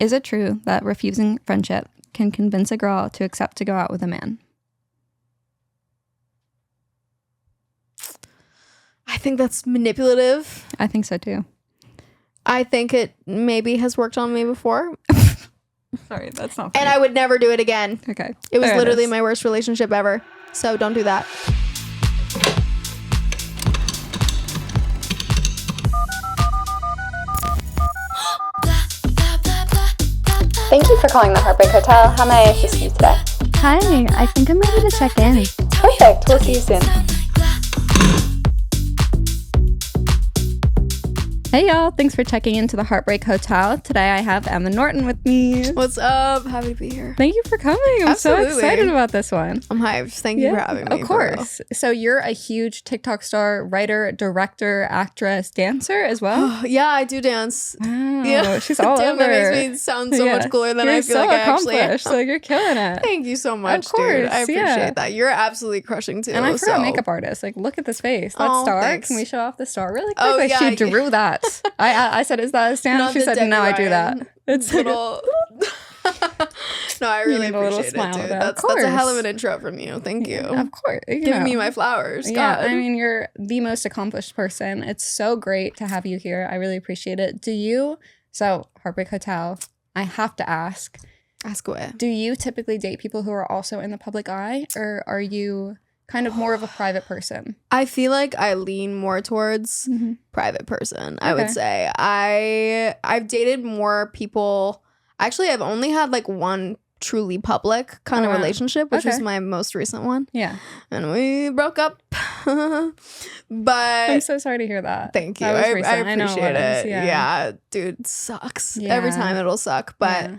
Is it true that refusing friendship can convince a girl to accept to go out with a man? I think that's manipulative. I think so too. I think it maybe has worked on me before. Sorry, that's not funny. And I would never do it again. Okay. It was literally my worst relationship ever. So don't do that. Thank you for calling the Heartbreak Hotel. How may I assist you today? Hi, I think I'm ready to check in. Perfect. We'll see you soon. Hey y'all, thanks for checking into the Heartbreak Hotel. Today I have Emma Norton with me. What's up? Happy to be here. Thank you for coming. I'm Absolutely. so excited about this one. I'm hyped. Thank you for having me. Of course. So you're a huge TikTok star, writer, director, actress, dancer as well? Yeah, I do dance. Wow. Yeah. She's all Damn, over. that makes me sound so much cooler than you're I feel so like I actually am. accomplished. Like, you're killing it. Thank you so much, Of course, dude. I appreciate yeah. that. You're absolutely crushing too. And I'm so. a makeup artist. Like, look at this face. That Oh, star. thanks. Can we show off the star really quick? Oh, Like, yeah, she drew that. I said, is that a stand? Not She the said, Debbie no, I do Ryan that. It's little. No, I really need a little appreciate it, smile dude. with that. That's Of a hell of course. an intro from you. Thank you. Of course. Giving me my flowers. Yeah, God. I mean, you're the most accomplished person. It's so great to have you here. I really appreciate it. So Heartbreak Hotel, I have to ask. Ask away. Do you typically date people who are also in the public eye, or are you kind of more of a private person? I feel like I lean more towards private person, I would Okay. say. I've dated more people. Actually, I've only had like one truly public kind Oh, of wow. relationship, which was Okay. my most recent one. Yeah. And we broke up. I'm But so sorry to hear that. thank you. That was I recent. I know appreciate was, it. Yeah. Dude, it sucks. Yeah. Every time it'll suck. But Yeah.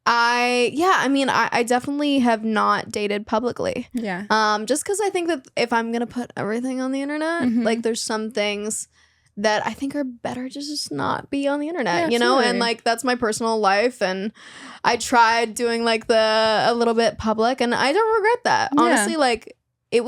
I definitely have not dated publicly. Yeah. Just because I think that if I'm gonna put everything on the internet, Mhm. like there's some things that I think are better to just not be on the internet, Yeah, you know? And absolutely. like that's my personal life, and I tried doing like a little bit public, and I don't regret that. Yeah. Honestly, like I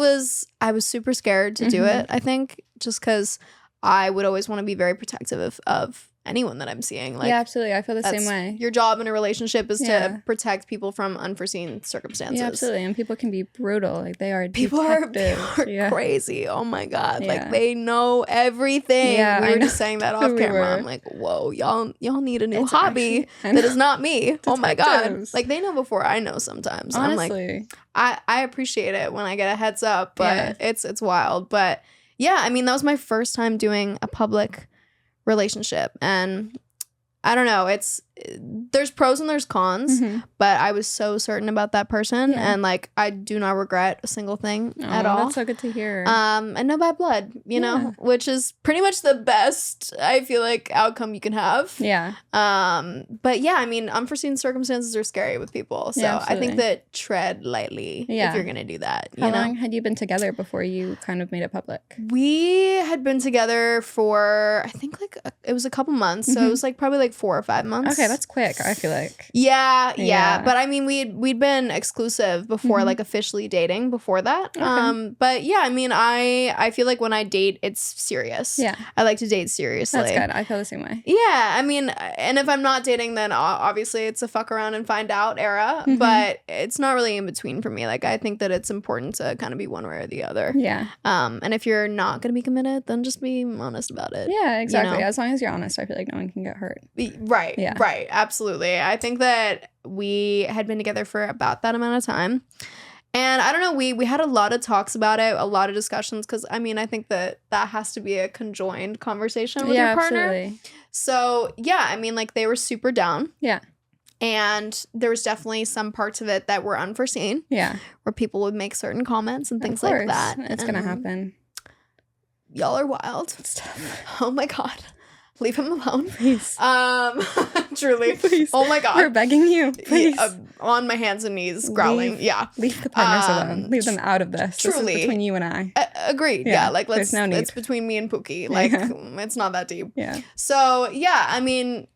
was super scared to do Mhm. it, I think, just because I would always want to be very protective of anyone that I'm seeing. Like yeah, absolutely. I feel the same that's way. your job in a relationship is Yeah. to protect people from unforeseen circumstances. Yeah, absolutely. And people can be brutal. Like, they are People are detectives. Yeah. crazy. Oh my God. Yeah. Like they know everything. Yeah, we I were know. just saying that off We camera. were. I'm like, whoa, y'all need a new It's hobby actually- I that know. is not me. Oh my God. Detectives. Like they know before I know sometimes. Honestly. I'm like, I appreciate it when I get a heads up, but Yeah. it's wild. But yeah, I mean, that was my first time doing a public relationship, and I don't know, there's pros and there's cons, Mhm. but I was so certain about that person, Yeah. and like I do not regret a single thing at Oh, all. That's so good to hear. And no bad blood, you know, which is pretty much the best, I feel like, outcome you can have. yeah. But yeah, I mean, unforeseen circumstances are scary with people, so Yeah, I think absolutely. that tread lightly Yeah. if you're gonna do that. How you know? long had you been together before you kind of made it public? We had been together for I think like it was a couple months, so it was like probably like 4 or 5 months. Okay, that's quick, I feel like. Yeah. Yeah. But I mean, we'd been exclusive before, like officially dating before that. Okay. But yeah, I mean, I feel like when I date, it's serious. Yeah. I like to date seriously. That's good. I feel the same way. Yeah, I mean, and if I'm not dating, then obviously it's a fuck around and find out era. Mhm. But it's not really in between for me. Like, I think that it's important to kind of be one way or the other. Yeah. And if you're not gonna be committed, then just be honest about it. Yeah, exactly. know? As long as you're honest, I feel like no one can get hurt. Right. Yeah. Right. Absolutely. I think that we had been together for about that amount of time. And I don't know, we had a lot of talks about it, a lot of discussions, because I mean, I think that has to be a conjoined conversation with Yeah, your partner. absolutely. So yeah, I mean, like they were super down. Yeah. And there was definitely some parts of it that were unforeseen, Yeah. where people would make certain comments and things Of like course. that. It's gonna And happen. Y'all are wild. It's tough. Oh my God. Leave him alone. Please. Truly. Please. Oh my God. We're begging you. Please. Yeah, on my hands and knees, growling. Leave- Yeah. Leave the partners um, alone. Leave them out of this. This truly. is between you and I. Agreed. Yeah, Yeah. Like there's no need. it's between me and Pookie. Like Yeah. it's not that deep. Yeah. So yeah, I mean,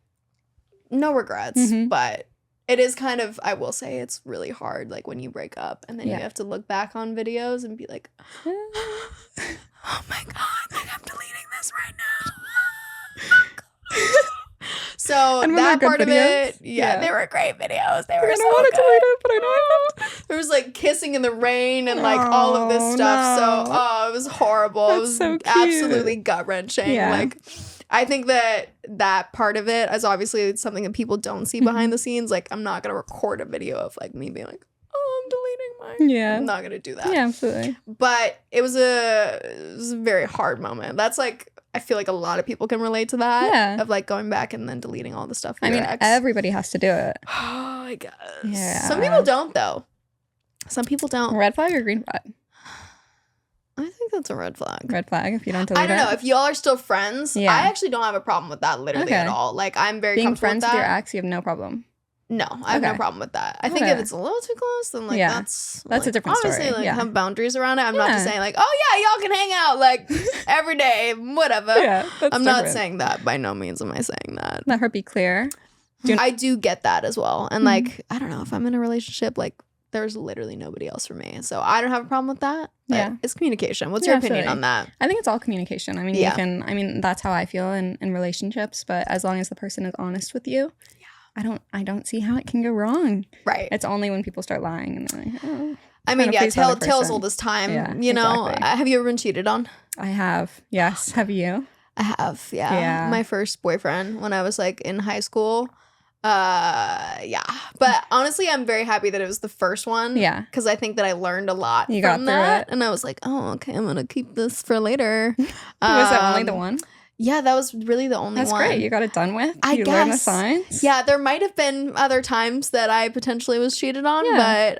no regrets, Mhm. but it is kind of, I will say, it's really hard. Like when you break up and then Yeah. you have to look back on videos and be like, oh my God, like I'm deleting this right now. So And when that they're part good of it, videos? yeah, Yeah. they were great videos. They I were don't so want to good. delete it, but I know I have to. There was like kissing in the rain and like all of this Oh, stuff. So no. it was horrible. It That's was so cute. absolutely gut wrenching. Yeah. Like I think that part of it is obviously something that people don't see behind the scenes. Like I'm not gonna record a video of like me being like, oh, I'm deleting mine. Yeah. I'm not gonna do that. Yeah, absolutely. But it was a very hard moment. That's like I feel like a lot of people can relate to that. Yeah. Of like going back and then deleting all the stuff. With I your mean, ex. everybody has to do it. Oh, I guess. Yeah. Some people don't though. Some people don't. Red flag or green flag? I think that's a red flag. Red flag if you don't delete I don't know. it. If y'all are still friends, Yeah. I actually don't have a problem with that literally at Okay. all. Like I'm very Being comfortable friends with with that. your ex, you have no problem. No, I have no Okay. problem with that. I think if Okay. it's a little too close, then like Yeah. that's That's a like, different obviously, story. like Yeah. have boundaries around it. I'm not just Yeah. saying like, oh yeah, y'all can hang out like every day, whatever. Yeah, that's I'm not different. saying that. By no means am I saying that. Let her be clear. I do get that as well. And like, I don't know, if I'm in a relationship, like there's literally nobody else for me. So I don't have a problem with that. But Yeah. it's communication. What's Yeah, your opinion absolutely. on that? I think it's all communication. I mean, Yeah. you can. I mean, that's how I feel in relationships. But as long as the person is honest with you, I don't see how it can go wrong. Right. It's only when people start lying and they're like, oh. I mean, trying to yeah, please the other tales person. old as time. Yeah, you know, exactly. have you ever been cheated on? I have. Yes. Have you? I have, yeah. Yeah. My first boyfriend when I was like in high school. Yeah. But honestly, I'm very happy that it was the first one. Yeah. Because I think that I learned a lot You got from through that. it. And I was like, oh, okay, I'm gonna keep this for later. Was that only the Um, one? Yeah, that was really the only That's one. great. You got it done with. I you learned the guess. signs. Yeah, there might have been other times that I potentially was cheated on, Yeah. but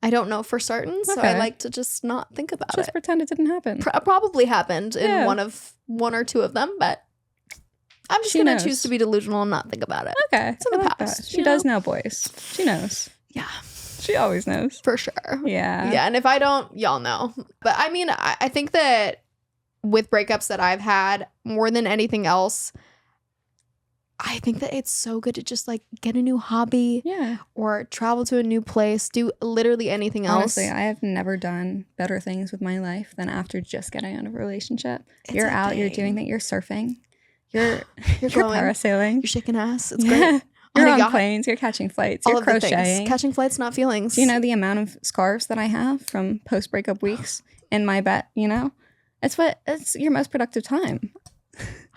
I don't know for certain. So I Okay. like to just not think about Just it. pretend it didn't happen. Probably happened in Yeah. one or two of them, but I'm just She gonna knows. choose to be delusional and not think about it. Okay. It's in I the like past, that. She you does know, boys. She knows. Yeah, She always knows. for sure. Yeah. Yeah, and if I don't, y'all know. But I mean, I think that with breakups that I've had, more than anything else, I think that it's so good to just like get a new hobby Yeah. or travel to a new place, do literally anything else. Honestly, I have never done better things with my life than after just getting out of a relationship. It's You're a out, you're thing. doing that, you're surfing, you're You're you're going. parasailing. You're shaking ass. It's Yeah. great. You're On a on yacht. planes, you're catching flights, All you're of the things. crocheting. Catching flights, not feelings. Do you know the amount of scarves that I have from post-breakup weeks in my bed, you know? It's your most productive time.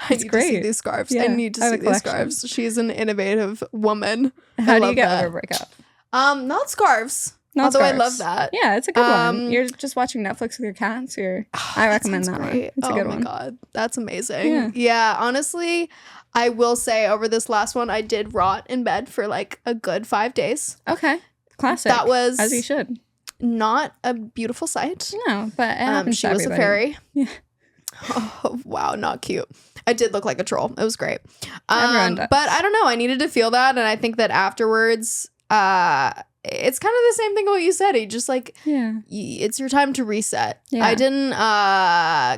I It's need to see great. these scarves. Yeah, I need to I have see a these collection. scarves. She's an innovative woman. How do you love get that. over a breakup? Not scarves. Not Although I scarves. love that. Yeah, it's a good Um, one. You're just watching Netflix with your cats. I That recommend sounds that one. great. It's a oh good my one. god, that's amazing. Yeah. Yeah, honestly, I will say over this last one, I did rot in bed for like a good 5 days. Okay. Classic. That was as you should. not a beautiful sight. No, but it happens She to was everybody. a fairy. Yeah. Oh wow, not cute. I did look like a troll. It was great. Everyone does. But I don't know. I needed to feel that, and I think that afterwards, it's kind of the same thing what you said. You just like Yeah. it's your time to reset. Yeah. I didn't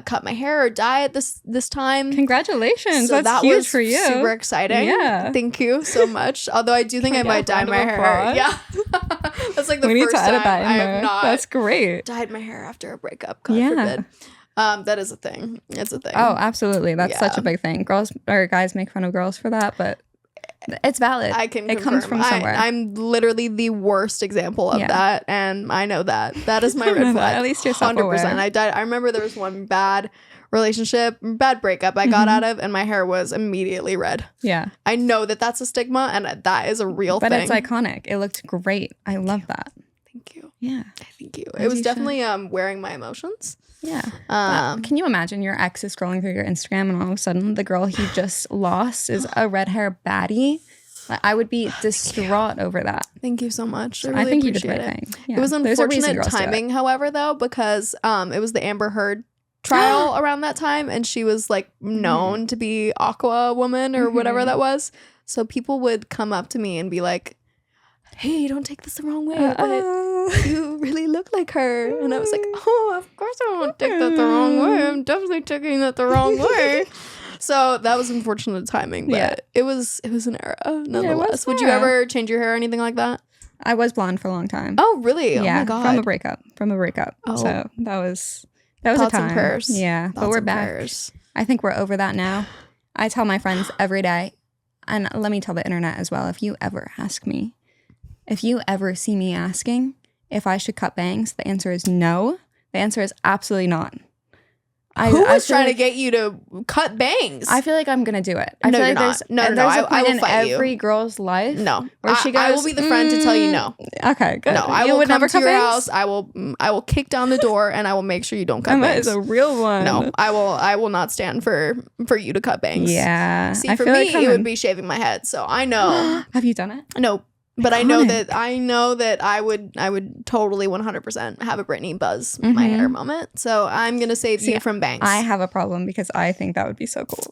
cut my hair or dye it this time. Congratulations. So That's that huge was for you. super exciting. Yeah. Thank you so much. Although I do think I Can we might get a dye round my of hair. applause? Yeah. That's like the We need first to edit time that I in have there. not That's great. dyed my hair after a breakup. God Yeah. forbid. That is a thing. It's a thing. Oh, absolutely. That's such Yeah. a big thing. Girls or guys make fun of girls for that, but it's valid. I can It confirm. comes from somewhere. I'm literally the worst example of Yeah. that, and I know that. That is my red At flag. least you're 100%. self-aware. I died. I remember there was one bad breakup I got out of, and my hair was immediately red. Yeah. I know that that's a stigma, and that is a real But thing. it's iconic. It looked great. I love that. Thank you. Yeah. Thank you. As It was you definitely wearing my emotions. Yeah. Can you imagine your ex is scrolling through your Instagram and all of a sudden the girl he just lost is a red hair baddie? Like, I would be distraught over that. Thank you so much. I, I really think you did the appreciate right it. thing. Yeah. It was There's a reason unfortunate girls do it. timing, however, though, because it was the Amber Heard trial around that time, and she was like known to be Aqua Woman or whatever that was. So people would come up to me and be like, "Hey, don't take this the wrong way, but you really look like her." And I was like, "Oh, of course I won't take that the wrong way. I'm definitely taking that the wrong way." So that was unfortunate timing, but Yeah. it was an era nonetheless. Would you era. ever change your hair or anything like that? I was blonde for a long time. Oh, really? Oh yeah, my god. from a breakup. Oh. So that was a Thoughts time. and prayers. Yeah, but Thoughts we're and back. prayers. I think we're over that now. I tell my friends every day, and let me tell the internet as well, if you ever see me asking if I should cut bangs, the answer is no. The answer is absolutely not. Who was trying to get you to cut bangs? I feel like I'm gonna do it. I No, feel you're like not. there's a I point will in fight you. every girl's life. No, where she goes, I will be the friend to tell you no. Okay, good. No, I You will would come never to cut your bangs? house. I will kick down the door and I will make sure you don't cut Emma bangs. is a real one. No, I will not stand for you to cut bangs. Yeah. See, I for feel me, like it would be shaving my head. So I know. Have you done it? No, but Iconic. I know that I would totally 100% have a Britney buzz my hair moment. So I'm gonna save you from bangs. I have a problem because I think that would be so cool.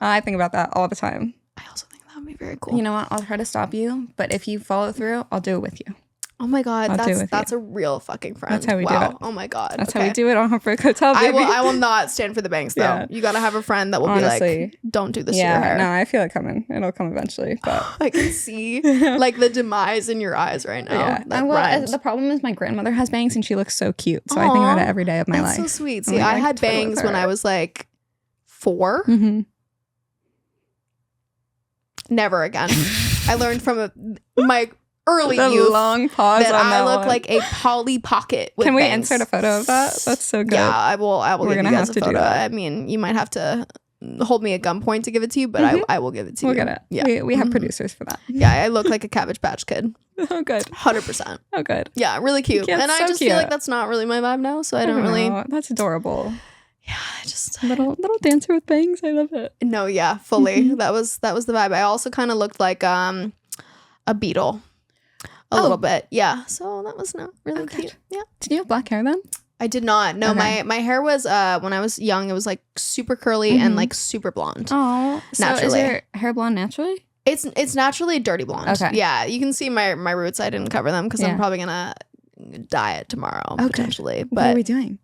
I think about that all the time. I also think that would be very cool. You know what? I'll try to stop you, but if you follow through, I'll do it with you. Oh my god, I'll do it with that's you. a real fucking friend. That's how we do wow. it. Oh my god. That's how we do it on Heartbreak Hotel, baby. I will not stand for the bangs though. Yeah. You gotta have a friend that will Honestly. be like, don't do this to your hair. No, I feel it coming. It'll come eventually. But I can see like the demise in your eyes right now. yeah. That Well, rhymed. the problem is my grandmother has bangs and she looks so cute. So I think about it every day of my That's life. so sweet. I'm See, like, I I had could totally bangs with when her. I was like 4. Mm-hmm. Never again. I learned from my early The youth long pause that on I that look one. like a Polly Pocket with Can we bangs. insert a photo of that? That's so good. Yeah, I will We're give gonna you guys have a to do photo. that. I mean, you might have to hold me at gunpoint to give it to you, but I will give it to We'll you. get it. Yeah. We have producers for that. Yeah, I look like a Cabbage Patch Kid. Oh, good. 100%. Oh, good. Yeah, really cute. Yeah, and I so just feel like cute. that's not really my vibe now, so I don't really. know. That's adorable. Yeah, I just Little dancer with bangs. I love it. no, yeah, fully. Mm-hmm. That was the vibe. I also kind of looked like a beetle, a little bit. Yeah, so that was not really cute. Yeah, Did you have black hair then? I did not. No, Okay. my hair was when I was young. It was like super curly and like super blonde. Oh, so Naturally. is your hair blonde naturally? It's naturally dirty blonde. Okay. Yeah, you can see my roots. I didn't cover them because Yeah. I'm probably gonna dye it tomorrow Okay. potentially. What are we But doing?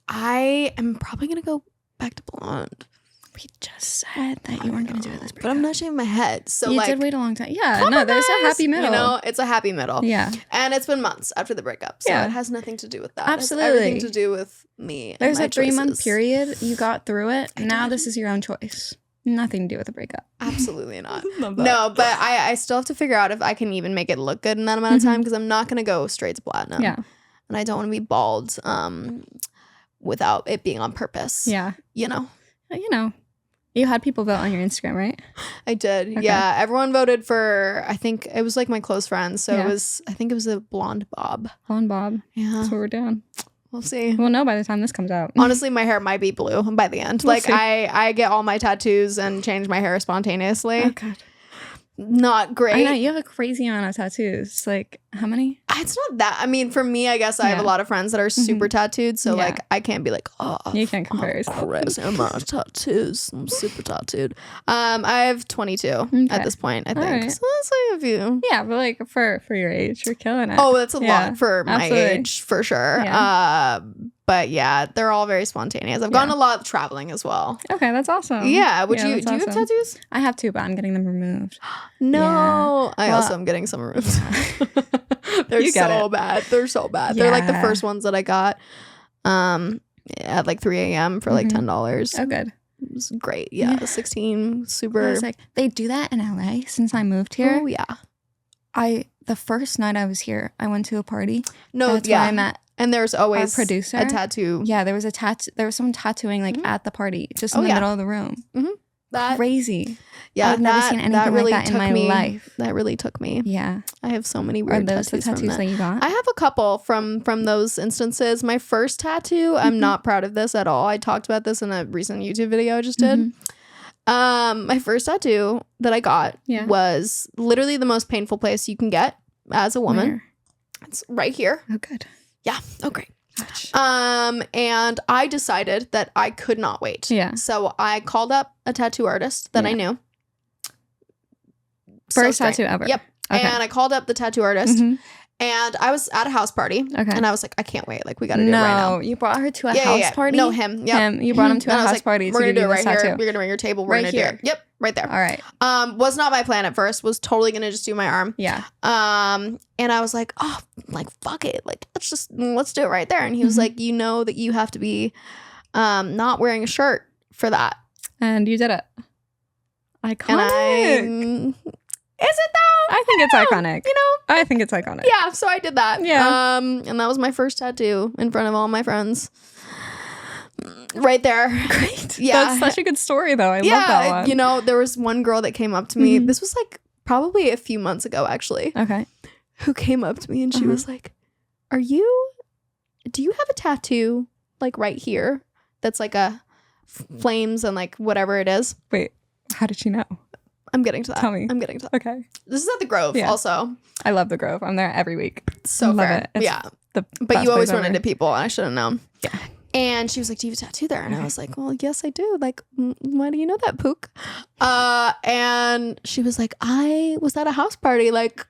I am probably gonna go back to blonde. We just said that you weren't going to do it this But I'm not shaving my head, so You like did wait a long time. Yeah, no, there's a happy middle. You know, it's a happy middle. Yeah. And it's been months after the breakup, so Yeah. it has nothing to do with that. Absolutely. It has everything to do with me. and There's my a 3-month choices. period. You got through it. Now did. this is your own choice. Nothing to do with the breakup. Absolutely not. Love that. No, but I still have to figure out if I can even make it look good in that amount of time because I'm not gonna go straight to platinum. Yeah. And I don't want to be bald without it being on purpose. Yeah. You know. You know, you had people vote on your Instagram, right? I did. Okay. Yeah. Everyone voted for, I think it was like my close friends. So Yeah. I think it was a blonde bob. Blonde Bob. Yeah. That's what we're doing. We'll see. We'll know by the time this comes out. Honestly, my hair might be blue by the end. We'll Like see. I get all my tattoos and change my hair spontaneously. Oh, God. Not great. I know, you have a crazy amount of tattoos. Like, how many? It's not that. I mean, for me, I guess I have a Yeah. lot of friends that are super tattooed. So Yeah. like I can't be like, oh, You can't compare yourself. crazy amount of tattoos. I'm super tattooed. I have 22 Okay. at this point, I think. Alright. So that's like a few. Yeah, but like for your age, you're killing it. Oh, that's a Yeah, lot for my absolutely. age, for sure. Yeah. But yeah, they're all very spontaneous. I've gotten a lot of traveling as well. Okay, that's awesome. Yeah. Do you that's have awesome. tattoos? I have 2, but I'm getting them removed. No. I Well, also am getting some removed. They're You get so it. bad. They're so bad. They're like the Yeah. first ones that I got at like 3 a.m. for like $10. Oh, good. It was great. Yeah. Yeah. 16. Super. I was like, they do that in LA since I moved here. Oh, yeah. The first night I was here, I went to a party. No, That's yeah. where I met And there's always our producer. a tattoo. Yeah, there was someone tattooing like at the party, just in the yeah. middle of the room. That, Crazy. yeah, I've never seen anything like that in my life. That really took me. Yeah. I have so many Are weird those the tattoos from tattoos that you got? I have a couple from those instances. My first tattoo, I'm not proud of this at all. I talked about this in a recent YouTube video I just did. My first tattoo that I got Yeah. was literally the most painful place you can get as a woman. Where? It's right here. Oh, good. Yeah. Oh, great. And I decided that I could not wait. Yeah. So I called up a tattoo artist that I knew. First straight. tattoo ever. Yep. Okay. And I called up the tattoo artist Mhm. and I was at a house party. Okay. And I was like, I can't wait. Like, we got to do it right now. No, you brought her to a house party? No, him. Yep. You brought him to a And I was house like, party to we're gonna give do you it this right here. tattoo. We're gonna bring your table. We're Right gonna do here. it. Yep, right there. All right. Was not my plan at first. Was totally gonna just do my arm. Yeah. And I was like, oh, like fuck it. Like let's do it right there. And he was like, you know that you have to be not wearing a shirt for that. And you did it. Iconic. Is it though? I think it's iconic. You know? I think it's iconic. Yeah, so I did that. Yeah. And that was my first tattoo in front of all my friends. Right there. Great. Yeah. That's such a good story, though. I love that one. You know, there was one girl that came up to me. This was like probably a few months ago, actually. Okay. Who came up to me and she was like, do you have a tattoo like right here that's like a flames and like whatever it is? Wait, how did she know? I'm getting to that. Tell me. I'm getting to that. Okay. This is at the Grove also. I love the Grove. I'm there every week. So Love fair. it. It's Yeah. the But best you always place run ever. into people and I should have known. Yeah. And she was like, do you have a tattoo there? And I was like, well, yes, I do. Like, why do you know that, Pook? And she was like, I was at a house party like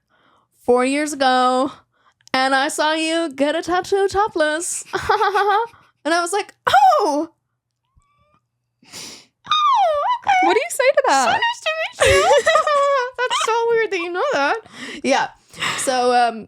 4 years ago and I saw you get a tattoo topless. And I was like, oh, okay. What do you say to So that? nice to meet you. That's so weird that you know that. Yeah. So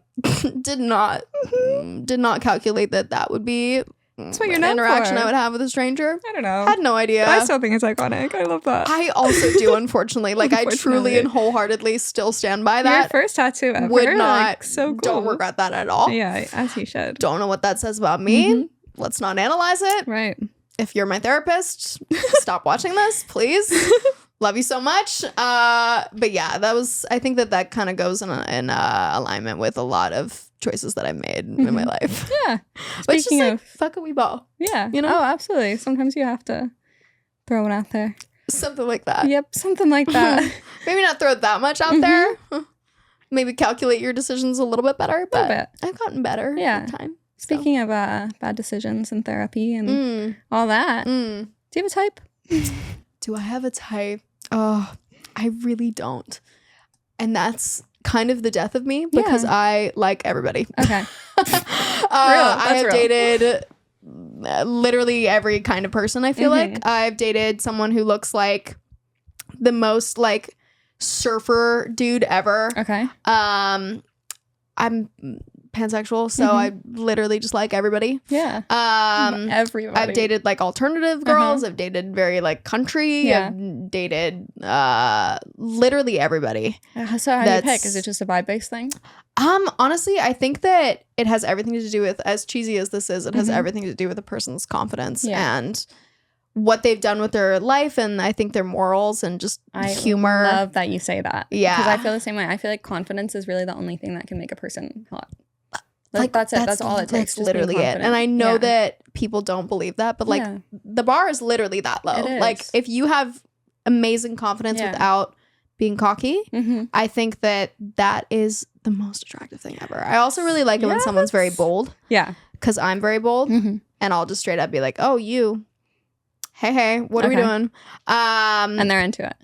did not calculate that would be That's what you're an known interaction for. I would have with a stranger. I don't know. Had no idea. I still think it's iconic. I love that. I also do, unfortunately. Like, I truly Unfortunately. and wholeheartedly still stand by Your that. first tattoo ever. Would not. Like, so cool. Don't regret that at all. Yeah, as you should. Don't know what that says about me. Mhm. Let's not analyze it. Right. If you're my therapist, stop watching this, please. Love you so much. But yeah, I think that kind of goes in alignment with a lot of choices that I've made in my life. Yeah. But it's just Speaking like, of, fuck a wee ball. yeah. you know? Oh, absolutely. Sometimes you have to throw it out there. Something like that. Yep, something like that. Maybe not throw that much out there. Maybe calculate your decisions a little bit better. But bit. I've gotten better Yeah. with time. Speaking of bad decisions and therapy and Mm. all that, Mm. do you have a type? Do I have a type? Oh, I really don't. And that's kind of the death of me because Yeah. I like everybody. Okay. I have real. dated literally every kind of person, I feel like. I've dated someone who looks like the most like surfer dude ever. Okay. I'm pansexual, so I literally just like everybody. Yeah. Everybody. I've dated like alternative girls. I've dated very like country. Yeah. I've dated literally everybody. So how do you pick? That's- Is it just a vibe-based thing? Honestly, I think that it has everything to do with, as cheesy as this is, it has everything to do with a person's confidence and what they've done with their life, and I think their morals and just humor. I love that you say that. Yeah. Because I feel the same way. I feel like confidence is really the only thing that can make a person hot. Like that's it. That's all it takes. That's literally it. And I know that people don't believe that, but like Yeah. the bar is literally that low. It Like is. if you have amazing confidence Yeah. without being cocky, Mm-hmm. I think that is the most attractive thing ever. I also really like it when someone's very bold, Yeah. because I'm very bold, Mm-hmm. and I'll just straight up be like, "Oh, you, hey, what are we Okay. doing?" And they're into it.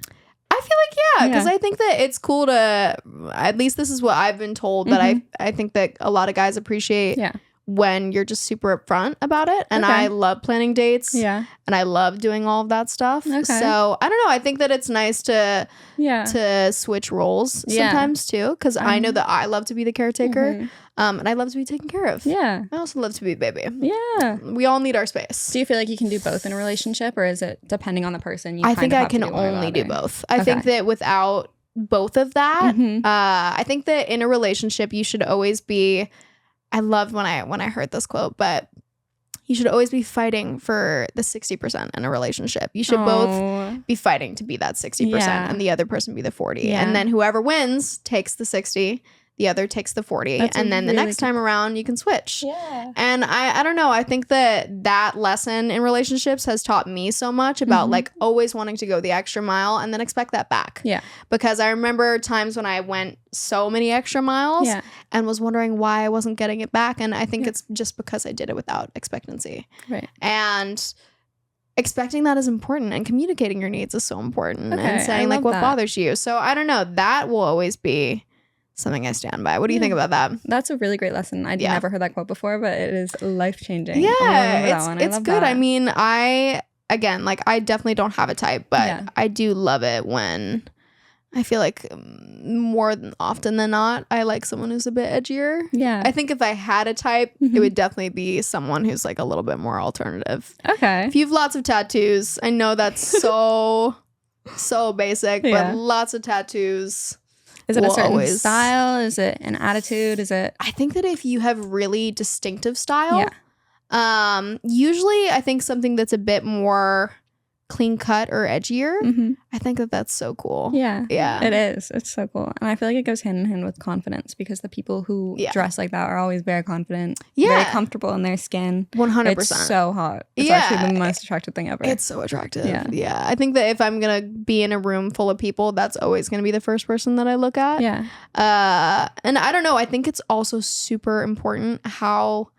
I feel like because Yeah. I think that it's cool to, at least this is what I've been told, that I think that a lot of guys appreciate Yeah. when you're just super upfront about it. And Okay. I love planning dates. Yeah. And I love doing all of that stuff. Okay. So I don't know. I think that it's nice to Yeah. switch roles Yeah. sometimes too, because I know that I love to be the caretaker, and I love to be taken care of. Yeah. I also love to be a baby. Yeah. We all need our space. Do you feel like you can do both in a relationship, or is it depending on the person? You I kind think of I have to can do one or the only do other? both. I think that without both of that, Mhm. I think that in a relationship you should always be. I loved when I heard this quote, but you should always be fighting for the 60% in a relationship. You should both Oh. be fighting to be that 60% Yeah. and the other person be the 40. Yeah. And then whoever wins takes the 60, the other takes the 40. That's a and then the really next good- time around you can switch. Yeah. And I don't know. I think that lesson in relationships has taught me so much about like always wanting to go the extra mile and then expect that back. Yeah. Because I remember times when I went so many extra miles Yeah. and was wondering why I wasn't getting it back. And I think it's just because I did it without expectancy. Right. And expecting that is important, and communicating your needs is so important, Okay, and I saying like love what that. bothers you. So I don't know. That will always be something I stand by. What do you think about that? That's a really great lesson. I'd Yeah. never heard that quote before, but it is life changing. Yeah, it's love good. that. I mean, I definitely don't have a type, but Yeah. I do love it when I feel like more often than not, I like someone who's a bit edgier. Yeah. I think if I had a type, Mhm. it would definitely be someone who's like a little bit more alternative. Okay. If you have lots of tattoos, I know that's so So basic, Yeah. but lots of tattoos. Is it a will certain always- style? Is it an attitude? Is it? I think that if you have really distinctive style, Yeah. usually I think something that's a bit more clean cut or edgier. Mhm. I think that that's so cool. Yeah. Yeah. It is. It's so cool. And I feel like it goes hand in hand with confidence because the people who Yeah. dress like that are always very confident, Yeah. very comfortable in their skin. 100%. It's so hot. It's Yeah. actually the most attractive thing ever. It's so attractive. Yeah. Yeah. I think that if I'm going to be in a room full of people, that's always going to be the first person that I look at. yeah. And I don't know. I think it's also super important how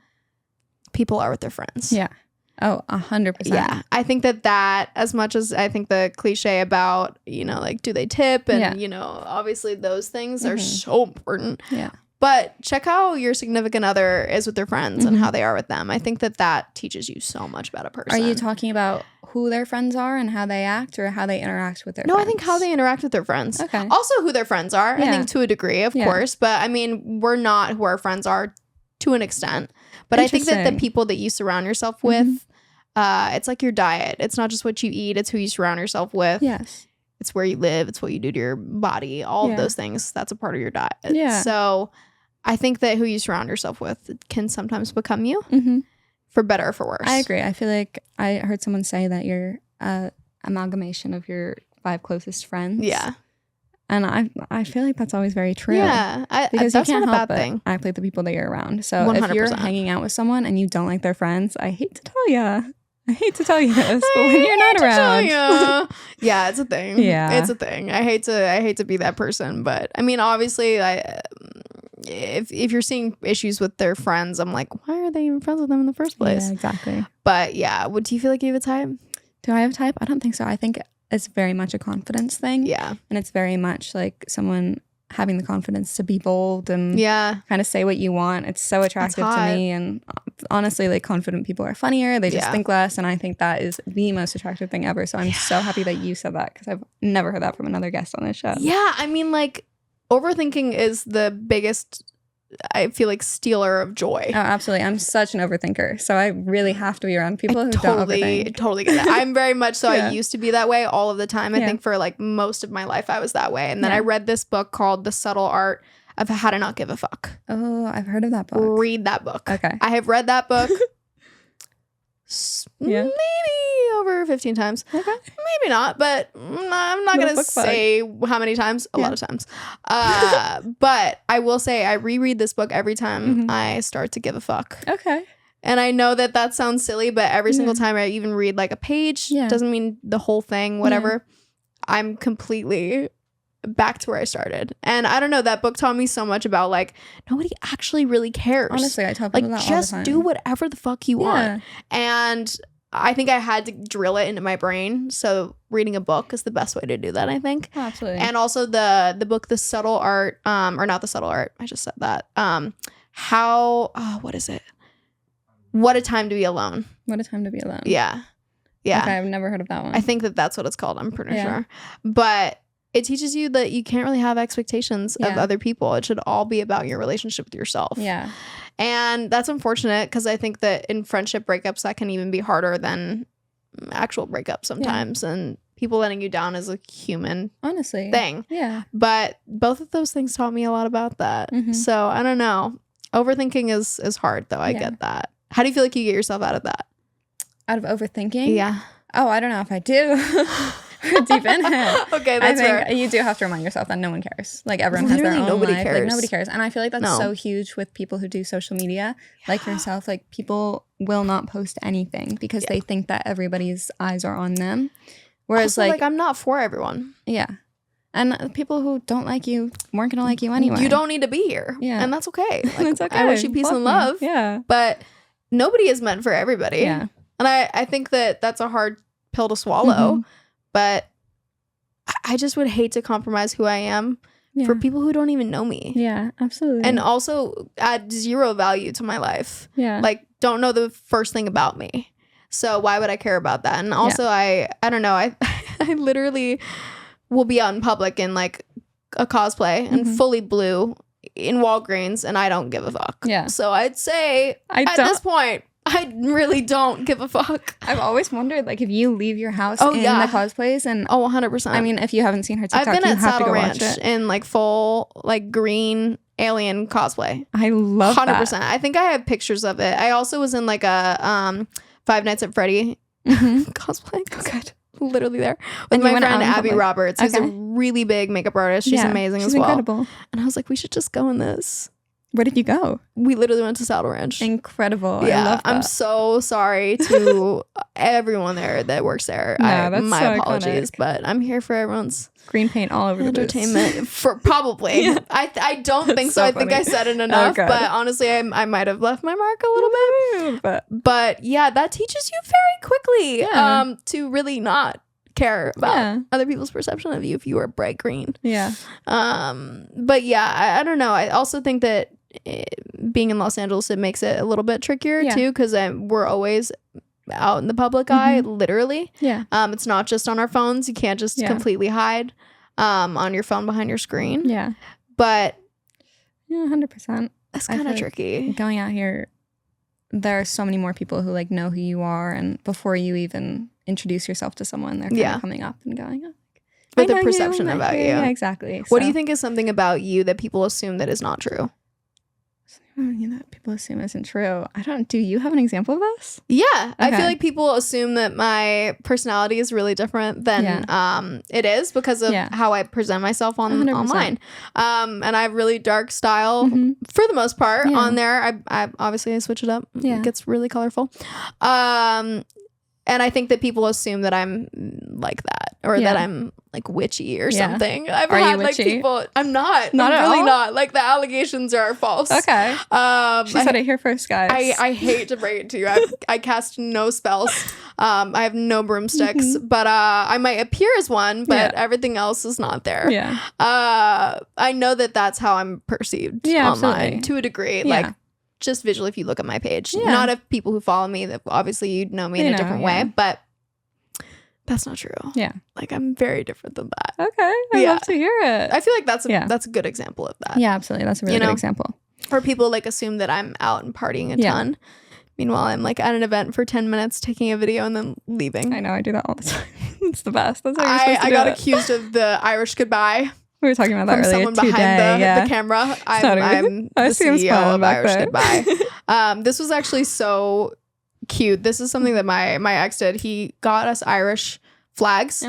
people are with their friends. Yeah. Oh, 100%. Yeah. I think that as much as I think the cliche about, like, do they tip? And, Yeah. obviously those things are Mhm. so important. Yeah. But check how your significant other is with their friends and Mhm. how they are with them. I think that teaches you so much about a person. Are you talking about who their friends are and how they act or how they interact with their No, friends? I think how they interact with their friends. Okay. Also who their friends are, I Yeah. think to a degree, of Yeah. course. But I mean, we're not who our friends are to an extent. But I think that the Interesting. people that you surround yourself with, it's like your diet. It's not just what you eat, it's who you surround yourself with. Yes. It's where you live, it's what you do to your body, all Yeah. of those things. That's a part of your diet. Yeah. So I think that who you surround yourself with can sometimes become you, Mm-hmm. for better or for worse. I agree. I feel like I heard someone say that you're amalgamation of your 5 closest friends. Yeah. And I feel like that's always very true. Yeah. Because that's you can't not a help bad but thing. act like the people that you're around. So if you're 100%. hanging out with someone and you don't like their friends, I hate to tell you. I hate to tell you this, but when you're not around, Yeah, it's a thing. Yeah. It's a thing. I hate to be that person, but I mean, obviously, if you're seeing issues with their friends, I'm like, why are they even friends with them in the first place? yeah, exactly. But yeah, do you feel like you have a type? Do I have a type? I don't think so. I think it's very much a confidence thing. Yeah. And it's very much like someone having the confidence to be bold and Yeah. kind of say what you want. It's so attractive to hot. me. And honestly, like confident people are funnier. They just Yeah. think less. And I think that is the most attractive thing ever. So I'm so happy that you said that because I've never heard that from another guest on this show. Yeah. I mean, like, overthinking is the biggest, I feel like, stealer of joy. Oh, absolutely. I'm such an overthinker. So I really have to be around people who don't overthink. Totally get it. I'm very much so. Yeah. I used to be that way all of the time. I Yeah. think for like most of my life, I was that way. And then Yeah. I read this book called The Subtle Art of How to Not Give a Fuck. Oh, I've heard of that book. Read that book. Okay. I have read that book Yeah. maybe over 15 times. Okay. Maybe not, but I'm not Little going to book bug. say how many times. A Yeah. lot of times. But I will say I reread this book every time Mhm. I start to give a fuck. Okay. And I know that sounds silly, but every single Yeah. time I even read like a page, Yeah. doesn't mean the whole thing, whatever. I'm completely back to where I started. And I don't know, that book taught me so much about like nobody actually really cares. Honestly, I tell like people that all the just time. do whatever the fuck you want. Yeah. And I think I had to drill it into my brain. So reading a book is the best way to do that, I think. Oh, absolutely. And also the book The Subtle Art, or not The Subtle Art, I just said that. What is it? What a Time to Be Alone. What a time to be alone. Yeah. Yeah. Okay, I've never heard of that one. I think that's what it's called. I'm pretty Yeah. sure. But it teaches you that you can't really have expectations of Yeah. other people. It should all be about your relationship with yourself. Yeah. And that's unfortunate because I think that in friendship breakups, that can even be harder than actual breakups sometimes. And people letting you down is a human Honestly. thing. Yeah. But both of those things taught me a lot about that. Mhm. So I don't know. Overthinking is hard, though. I Yeah. get that. How do you feel like you get yourself out of that? Out of overthinking? Yeah. Oh, I don't know if I do. We're deep in it. Okay, I that's think fair. you do have to remind yourself that no one cares. Like everyone has Literally their own nobody life. cares. Like nobody cares. And I feel like that's No. so huge with people who do social media, like yourself. Like people will not post anything because they think that everybody's eyes are on them. Whereas Also, like I'm not for everyone. yeah. And people who don't like you weren't going to like you anyway. You don't need to be here. Yeah. And that's okay. Like, It's okay. I wish you peace Fuck and me. love. Yeah. But nobody is meant for everybody. Yeah. And I think that that's a hard pill to swallow. Mhm. But I just would hate to compromise who I am Yeah. for people who don't even know me. Yeah, absolutely. And also add zero value to my life. yeah. Like don't know the first thing about me. So why would I care about that? And also I don't know, I I literally will be out in public in like a cosplay and Mhm. fully blue in Walgreens and I don't give a fuck. Yeah. So I'd say I at don't- this point, I really don't give a fuck. I've always wondered, like, if you leave your house in the cosplays, and 100%. I mean, if you haven't seen her TikTok, I've been you at have Saddle to go Ranch watch it. in like full like green alien cosplay. I love 100%. that. I think I have pictures of it. I also was in like a Five Nights at Freddy cosplay. Good. Literally there with my friend Abby Roberts, who's a really big makeup artist. She's amazing as well. Incredible. And I was like, we should just go in this. Where did you go? We literally went to Saddle Ranch. Incredible. Yeah, I love that. I'm so sorry to everyone there that works there. No, that's my so apologies, iconic. but I'm here for everyone's Green paint all over the entertainment. For probably, I don't think so. So I think I funny. said it enough, good. but honestly, I might have left my mark a little bit. But yeah, that teaches you very quickly to really not care about other people's perception of you if you are bright green. Yeah. But yeah, I don't know. I also think that being in Los Angeles, it makes it a little bit trickier too, because we're always out in the public eye, literally. Yeah. It's not just on our phones. You can't just completely hide on your phone behind your screen. Yeah. But yeah, 100%. It's kind of tricky. Going out here, there are so many more people who like know who you are, and before you even introduce yourself to someone, they're kind of coming up and going, oh, with the perception about you. Yeah, exactly. What do you think is something about you that people assume that is not true? That people assume isn't true. I don't. Do you have an example of this? Yeah, Okay. I feel like people assume that my personality is really different than it is because of how I present myself 100%. Online. And I have really dark style for the most part on there. I obviously I switch it up. Yeah. It gets really colorful. And I think that people assume that I'm like that, or that I'm like witchy or something. I've Are you had like witchy? people. I'm not. Not I'm at really all? not. Like the allegations are false. Okay. She said it here first, guys. I hate to break it to you. I cast no spells. I have no broomsticks, but I might appear as one, but everything else is not there. Yeah. I know that that's how I'm perceived online absolutely. to a degree. Yeah. Like just visually, if you look at my page, not of people who follow me, that obviously you'd know me in a different way, but that's not true. Yeah. Like I'm very different than that. Okay. I love to hear it. I feel like that's a good example of that. Yeah, absolutely. That's a really good example. Or people like assume that I'm out and partying a ton. Meanwhile, I'm like at an event for 10 minutes, taking a video and then leaving. I know. I do that all the time. It's the best. That's how you're supposed to I do got it. accused of the Irish goodbye. We were talking about that From earlier someone today. behind the camera. I'm I the see him CEO smiling of back Irish there. Goodbye. This was actually so cute. This is something that my ex did. He got us Irish flags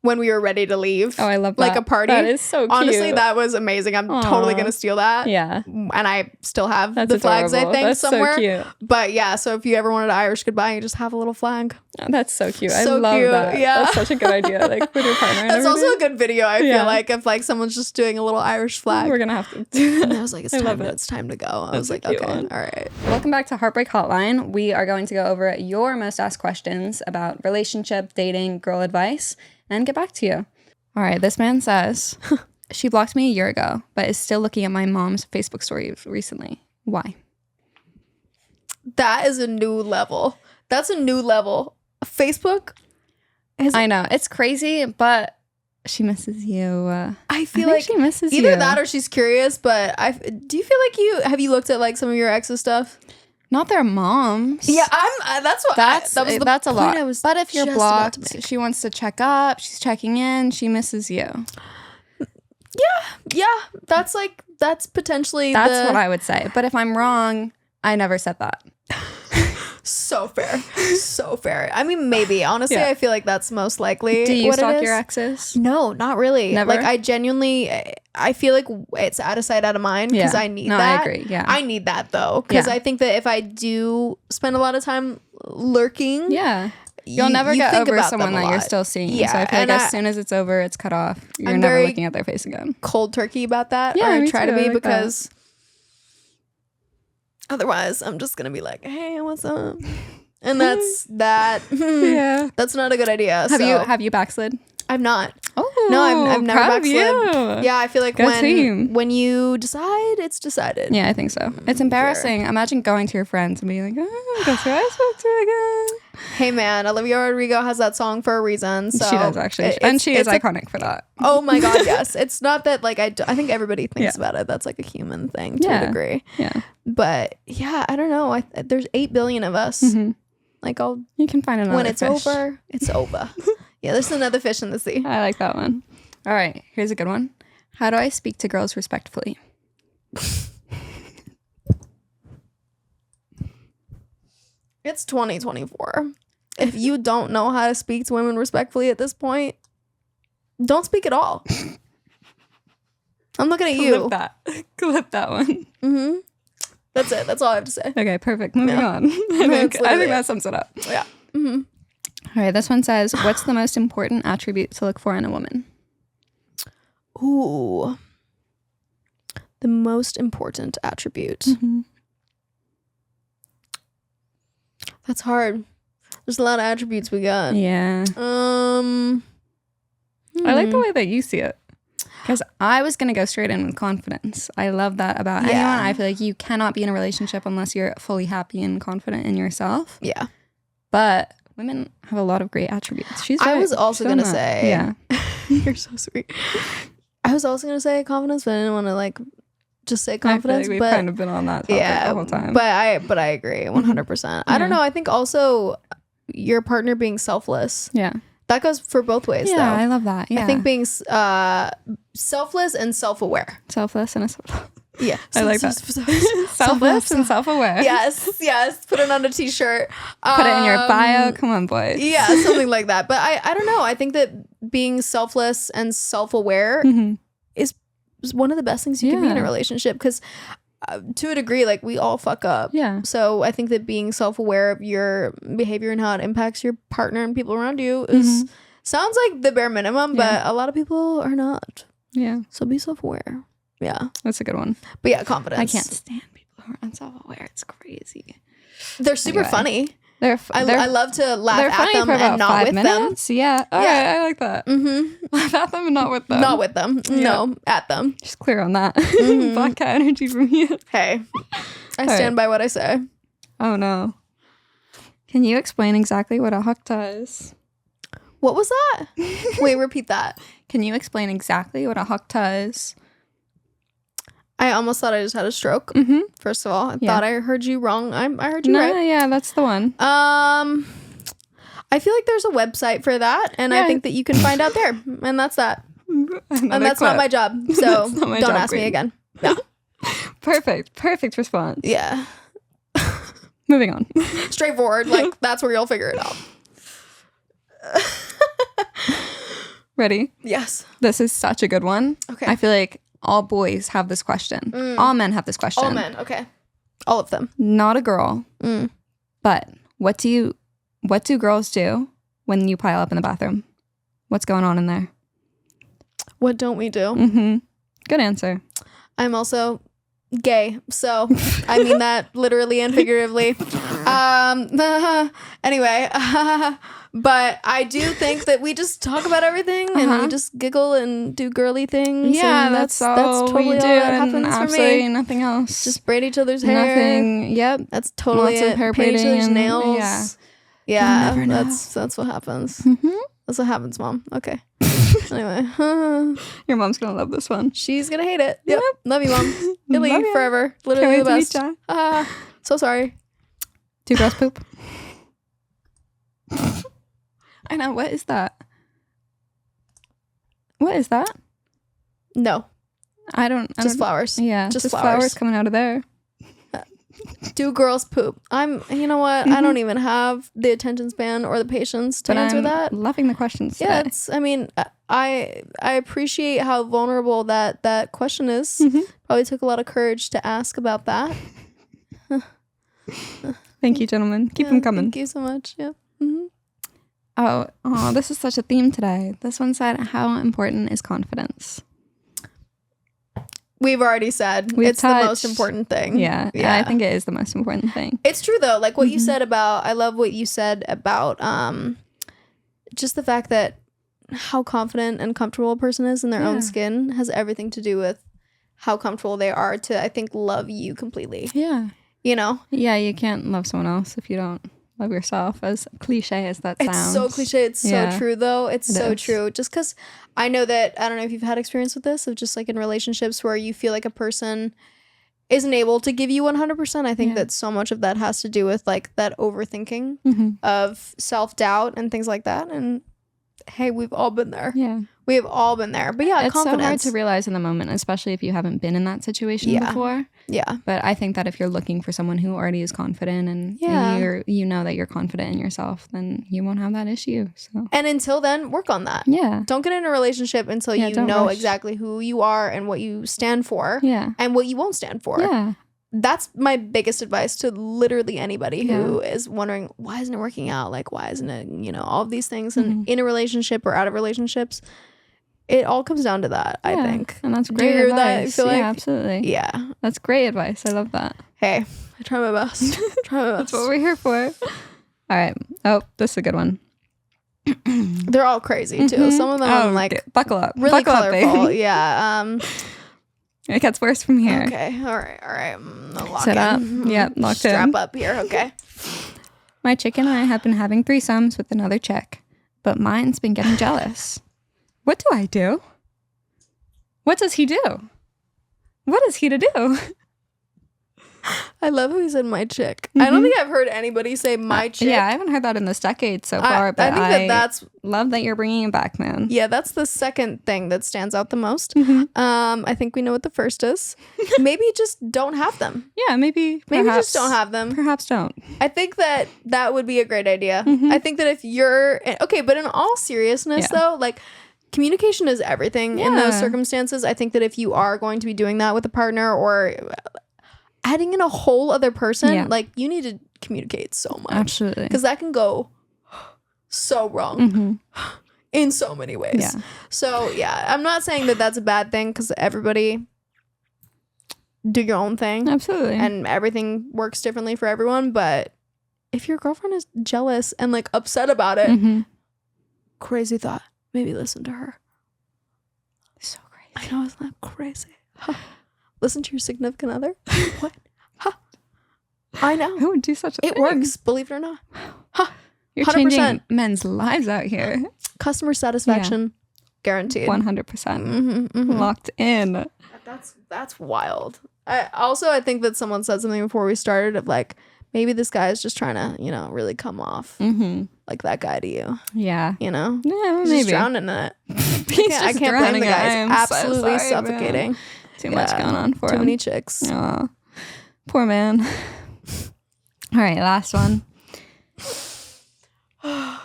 when we were ready to leave. Oh, I love that. Like a party. That is so cute. Honestly, that was amazing. I'm totally going to steal that. Yeah. And I still have That's the flags, I adorable. think, That's somewhere. so cute. But yeah, so if you ever wanted an Irish goodbye, you just have a little flag. Oh, that's so cute. I So love cute. that. Yeah. That's such a good idea. Like with your partner and That's also a everything. good video, I feel like, if like someone's just doing a little Irish flag. We're going to have to do that. And I was like, it's time to go. I was like, a cute okay, one. all right. Welcome back to Heartbreak Hotline. We are going to go over your most asked questions about relationship, dating, girl advice, and get back to you. All right, this man says, she blocked me a year ago, but is still looking at my mom's Facebook stories recently. Why? That is a new level. That's a new level. Facebook is, I know, it's crazy, but she misses you. I feel think like she misses either you. that or she's curious, but do you feel like have you looked at like some of your ex's stuff? Not their moms. Yeah, that's what That's that was the that's a point lot. I was But if you're just about to blocked, make. she wants to check up. She's checking in. She misses you. Yeah, that's potentially That's what I would say. But if I'm wrong, I never said that. so fair. I mean, maybe honestly, Yeah. I feel like that's most likely. Do you what it stalk is. your exes? No, not really. Never? Like I genuinely, I feel like it's out of sight, out of mind because Yeah. I need No, that. I agree. Yeah. I need that though because Yeah. I think that if I do spend a lot of time lurking, Yeah. You'll never you get think over about someone them a that you're lot. still seeing. Yeah, So I feel like and as soon as it's over, it's cut off. You're I'm never very looking at their face again. cold turkey about that. Yeah, or I me try too. to be I like that. because otherwise I'm just gonna be like, hey, what's up? And that's that. Yeah. That's not a good idea. Have you backslid? I've not. Oh, No, I've never proud of backslid. you. Yeah, I feel like Good team. when you decide, it's decided. Yeah, I think so. It's embarrassing. Imagine going to your friends and being like, oh, guess who I spoke to again? Hey man, Olivia Rodrigo has that song for a reason. So She does actually, and she is iconic for that. Oh my god, yes. It's not that like I think everybody thinks about it. That's like a human thing to a degree. Yeah. But yeah, I don't know. There's 8 billion of us. Like you can find another when it's fish. over, it's over. Yeah, there's another fish in the sea. I like that one. All right, here's a good one. How do I speak to girls respectfully? It's 2024. If you don't know how to speak to women respectfully at this point, don't speak at all. I'm looking at you. Clip that one. That's it. That's all I have to say. Okay, perfect. Moving on. I think that sums it up. Yeah. All right, this one says, what's the most important attribute to look for in a woman? Ooh. The most important attribute. That's hard. There's a lot of attributes we got. Yeah. I like the way that you see it. Because I was going to go straight in with confidence. I love that about anyone. I feel like you cannot be in a relationship unless you're fully happy and confident in yourself. Yeah. But women have a lot of great attributes. I was also going to say. Yeah. You're so sweet. I was also going to say confidence, but I didn't want to like just say confidence. I feel like we've kind of been on that topic the whole time. But I agree 100%. I don't know. I think also your partner being selfless. Yeah. That goes for both ways, though. I love that. Yeah. I think being selfless and self-aware. Selfless and yeah. I like that. Selfless and self-aware. Yes. Put it on a t-shirt. Put it in your bio. Come on, boys. Yeah, something like that. But I don't know. I think that being selfless and self-aware is one of the best things you can be in a relationship because to a degree, like we all fuck up. Yeah. So I think that being self-aware of your behavior and how it impacts your partner and people around you is sounds like the bare minimum, but a lot of people are not. Yeah. So be self-aware. Yeah. That's a good one. But yeah, confidence. I can't stand people who are unself-aware. It's crazy. They're super funny. I love to laugh at them and not with them. Yeah. All right, I like that. Laugh at them and not with them. Not with them. Yeah. No, at them. Just clear on that. Black cat energy from you. Hey, I stand by what I say. Oh, no. Can you explain exactly what a hakta is? What was that? Wait, repeat that. Can you explain exactly what a hakta is? I almost thought I just had a stroke. First of all, I thought I heard you wrong. I heard you right. Yeah, that's the one. I feel like there's a website for that, and I think that you can find out there, and that's that. And that's not my job, so don't ask me again. Yeah. Perfect response. Yeah. Moving on. Straightforward. Like that's where you'll figure it out. Ready? Yes. This is such a good one. Okay. I feel like all boys have this question. All men have this question. All men, okay. All of them. Not a girl. But what do girls do when you pile up in the bathroom? What's going on in there? What don't we do? Good answer. I'm also gay, so I mean that literally and figuratively. Anyway, but I do think that we just talk about everything and we just giggle and do girly things. Yeah, that's totally all that happens absolutely for me. Nothing else. Just braid each other's hair. Nothing. Yep. That's totally Lots of hair braiding paint each other's and nails. Yeah, that's what happens. That's what happens, Mom. Okay. Anyway, your mom's gonna love this one. She's gonna hate it. Yep. Love you, Mom. Billy forever. Literally the best. So sorry. Do girls poop? I know. What is that? What is that? No. I don't. Just flowers. Yeah. Just flowers coming out of there. Do girls poop? You know what? I don't even have the attention span or the patience to answer that. Loving the questions. Yeah, I appreciate how vulnerable that question is. Probably took a lot of courage to ask about that. Thank you, gentlemen. Keep them coming. Thank you so much. Yeah. Oh, this is such a theme today. This one said, "How important is confidence?" We've already said it's the most important thing. Yeah, I think it is the most important thing. It's true though. Like what you said about, I love what you said about just the fact that how confident and comfortable a person is in their own skin has everything to do with how comfortable they are to, I think, love you completely. Yeah. You know? Yeah, you can't love someone else if you don't Love yourself, as cliche as that sounds. It's so cliche. It's so true, though. It's It so is. true. Just because I know that, I don't know if you've had experience with this, of just like in relationships where you feel like a person isn't able to give you 100%. I think that so much of that has to do with like that overthinking of self-doubt and things like that. And hey, we've all been there. Yeah. We have all been there. But yeah, It's confidence. so hard to realize in the moment, especially if you haven't been in that situation before. Yeah. But I think that if you're looking for someone who already is confident and you know that you're confident in yourself, then you won't have that issue. So And until then, work on that. yeah. Don't get in a relationship until you don't know rush. exactly who you are and what you stand for Yeah. and what you won't stand for. Yeah. That's my biggest advice to literally anybody who is wondering, why isn't it working out? Like, why isn't it, you know, all of these things. And in a relationship or out of relationships, it all comes down to that, I think. And that's Do you great hear that? I advice. feel like- Yeah, absolutely. Yeah. That's great advice. I love that. Hey, I try my best. That's what we're here for. All right. Oh, this is a good one. They're all crazy too. Some of them I'm like buckle up. really Buckle up, colorful. baby. Yeah. It gets worse from here. Okay. All right. Lock Sit in. up. Yep, locked Strap in. up here. Okay. My chick and I have been having threesomes with another chick, but mine's been getting jealous. What do I do? What does he do? What is he to do? I love how he said my chick. I don't think I've heard anybody say my chick. Yeah, I haven't heard that in this decade so far, but I think that's love that you're bringing it back, man. yeah, that's the second thing that stands out the most. Mm-hmm. I think we know what the first is. Maybe just don't have them. Yeah, maybe Just don't have them. Perhaps don't. I think that would be a great idea. Mm-hmm. I think that if you're okay, but in all seriousness though, like communication is everything in those circumstances. I think that if you are going to be doing that with a partner or adding in a whole other person, like you need to communicate so much. Absolutely. Because that can go so wrong in so many ways. Yeah. So yeah, I'm not saying that that's a bad thing because everybody do your own thing. Absolutely. And everything works differently for everyone. But if your girlfriend is jealous and like upset about it, crazy thought. Maybe listen to her. So crazy. I know, isn't that crazy? Huh. Listen to your significant other. What? Huh. I know. Who would do such a It thing? works, believe it or not. Huh. You're 100%. changing men's lives out here. Customer satisfaction guaranteed. 100%. Locked in. That's wild. I think that someone said something before we started of like, maybe this guy is just trying to, you know, really come off like that guy to you. Yeah. You know? Yeah, He's maybe. just drowning in it. He's I just can't blame the drowning in it. I guy. am He's so absolutely sorry, man. suffocating. Too much going on for Too him. many chicks. Aw. Poor man. All right, last one.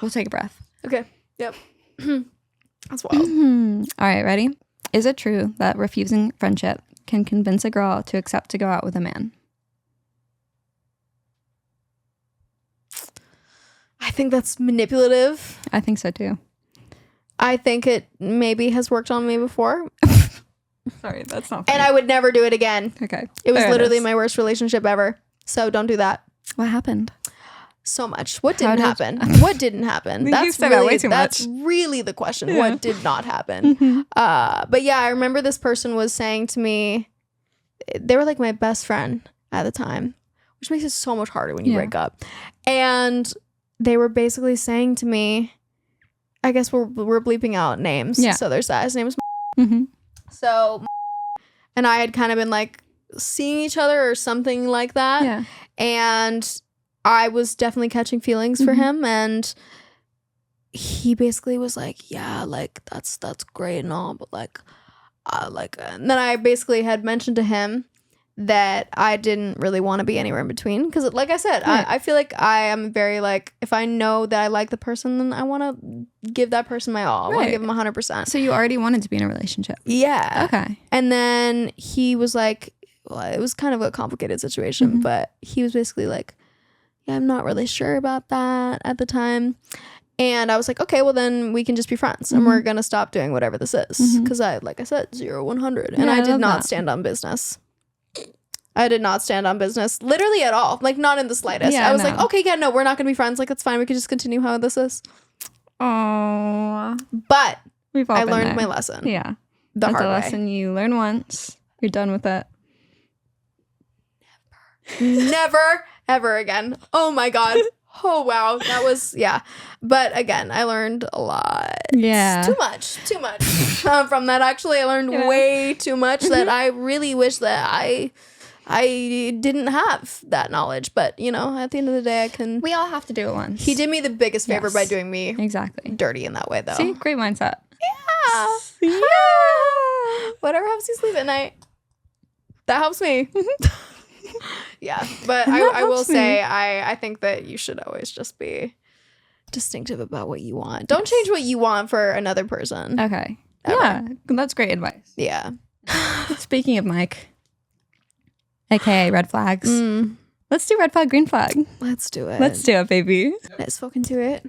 We'll take a breath. Okay. Yep. That's wild. All right, ready? Is it true that refusing friendship can convince a girl to accept to go out with a man? I think that's manipulative. I think so too. I think it maybe has worked on me before. Sorry, that's not And I would never do it again. Okay. It was there literally is. my worst relationship ever. So don't do that. What happened? So much. What How didn't did- happen? What didn't happen? You say that way too that's much. really the question. Yeah. What did not happen? But yeah, I remember this person was saying to me, they were like my best friend at the time, which makes it so much harder when you break up. And they were basically saying to me, I guess we're bleeping out names. Yeah. So there's that. His name is Mm-hmm. So and I had kind of been like seeing each other or something like that. Yeah. And I was definitely catching feelings for him, and he basically was like, yeah, like that's great and all, but like and then I basically had mentioned to him that I didn't really want to be anywhere in between, because like I said, Right. I feel like I am very like, if I know that I like the person, then I want to give that person my all. I want to Right. give him 100%. So you already wanted to be in a relationship. Yeah. Okay. And then he was like, well, it was kind of a complicated situation, but he was basically like, yeah, I'm not really sure about that at the time. And I was like, okay, well then we can just be friends and we're going to stop doing whatever this is. Because like I said, 0-100. And Yeah, I I did love not that. stand on business. I did not stand on business literally at all. Like not in the slightest. Yeah, I was no. like, okay, yeah, no, we're not going to be friends. Like, it's fine. We can just continue how this is. Oh, But we've all I been learned there. my lesson. Yeah. The That's hard a way. lesson you learn once. You're done with it. Never, ever again. Oh my God. Oh, wow. That was, yeah. But again, I learned a lot. Yeah. Too much. From that, actually, I learned way too much that I really wish that I didn't have that knowledge. But, you know, at the end of the day, I can. We all have to do it once. He did me the biggest favor Yes. by doing me Exactly. dirty in that way, though. See, great mindset. Yeah. Whatever helps you sleep at night. That helps me. Yeah, but That I will helps me. say I think that you should always just be distinctive about what you want. Don't change what you want for another person. Okay. Ever. Yeah, that's great advice. Yeah. Speaking of Mike, aka red flags, let's do red flag, green flag. Let's do it. Let's do it, baby. Let's fucking do it.